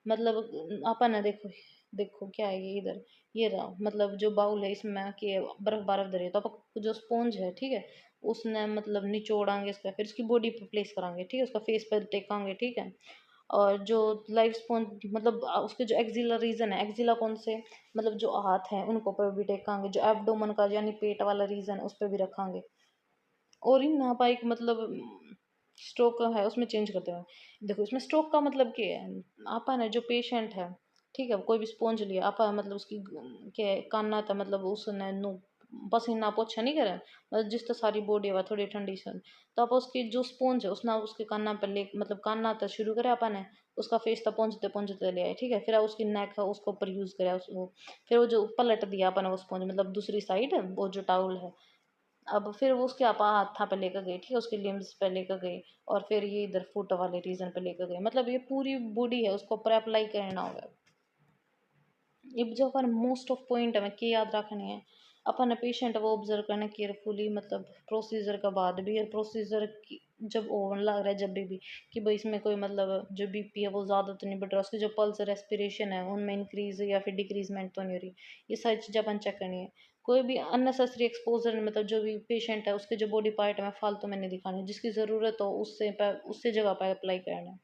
मतलब आपा ना देखो, देखो क्या है ये इधर, ये रहा, मतलब जो बाउल है इसमें कि बर्फ धरी है, तो आप जो स्पॉन्ज है, ठीक है, उसने मतलब निचोड़ांगे इसका, फिर उसकी बॉडी पे प्लेस करांगे, ठीक है, उसका फेस पर टेकांगे, ठीक है। और जो लाइफ स्पॉन्ज मतलब उसके जो एक्सिला रीजन है, एक्सिला कौन से, मतलब जो हाथ हैं उनको पर भी टेकांगे, जो एब्डोमन का यानी पेट वाला रीजन है उस पर भी रखांगे। और इन नापाइक मतलब स्ट्रोक का है उसमें चेंज करते हैं। देखो इसमें स्ट्रोक का मतलब क्या है, आपा ना जो पेशेंट है, ठीक है, कोई भी स्पॉन्ज लिया आपा मतलब उसकी क्या है, काना था मतलब उसने नु पसीना पोछा नहीं करे, मतलब जिस तो सारी बॉडी है थोड़ी ठंडी से, तो आप उसकी जो स्पॉन्ज है उसना उसके काना पर ले मतलब काना तक शुरू करे आपा ने, उसका फेस तक पहुंचते पहुंचते ले आए, ठीक है, फिर आप उसकी नेक है उसको ऊपर यूज करे वो, फिर वो जो पलट दिया अपन वो स्पॉन्ज मतलब दूसरी साइड वो जो टाउल है। अब फिर वो उसके आपा हाथा पे लेकर गई, ठीक है, उसके लिम्स पे लेकर गई, और फिर ये इधर फुट वाले रीजन पे लेकर गई, मतलब ये पूरी बॉडी है उसको ऊपर अप्लाई करना होगा। ये जो अपन मोस्ट ऑफ पॉइंट है कि याद रखनी है, अपन पेशेंट वो ऑब्जर्व करना केयरफुली, मतलब प्रोसीजर का बाद भी, और प्रोसीजर जब ओवन लग रहा है जब भी कि भाई इसमें कोई मतलब जो BP है वो ज़्यादा तो नहीं बढ़ रहा, उसकी जो पल्स रेस्पिरेशन है उनमें इंक्रीज या फिर डिक्रीजमेंट तो नहीं हो रही, ये सारी चीज़ें अपन चेक करनी है। कोई भी अननेसेसरी एक्सपोजर मतलब जो भी पेशेंट है उसके जो बॉडी पार्ट है फालतू में नहीं दिखाने, जिसकी ज़रूरत हो उससे जगह पर अप्लाई करना है।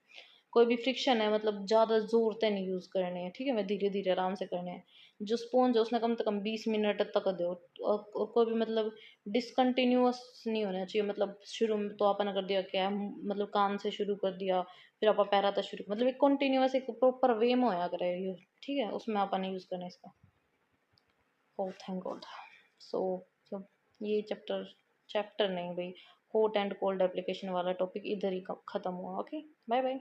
कोई भी फ्रिक्शन है मतलब ज़्यादा ज़ोर से नहीं यूज़ करने हैं, ठीक है, मैं धीरे धीरे आराम से करने हैं। जो स्पॉन्ज है उसने कम से कम 20 मिनट तक दो, और कोई भी मतलब डिसकंटिन्यूअस नहीं होना चाहिए, मतलब शुरू में तो आपने कर दिया क्या मतलब कान से शुरू कर दिया, फिर आप पैरा तक शुरू, मतलब एक कंटिन्यूअस एक प्रॉपर वे में होया करे यूज, ठीक है, उसमें आपने यूज़ करना है इसका। ओ थैंक गॉड। सो ये चैप्टर, चैप्टर नहीं भाई, हॉट एंड कोल्ड एप्लीकेशन वाला टॉपिक इधर ही ख़त्म हुआ। Okay, bye bye.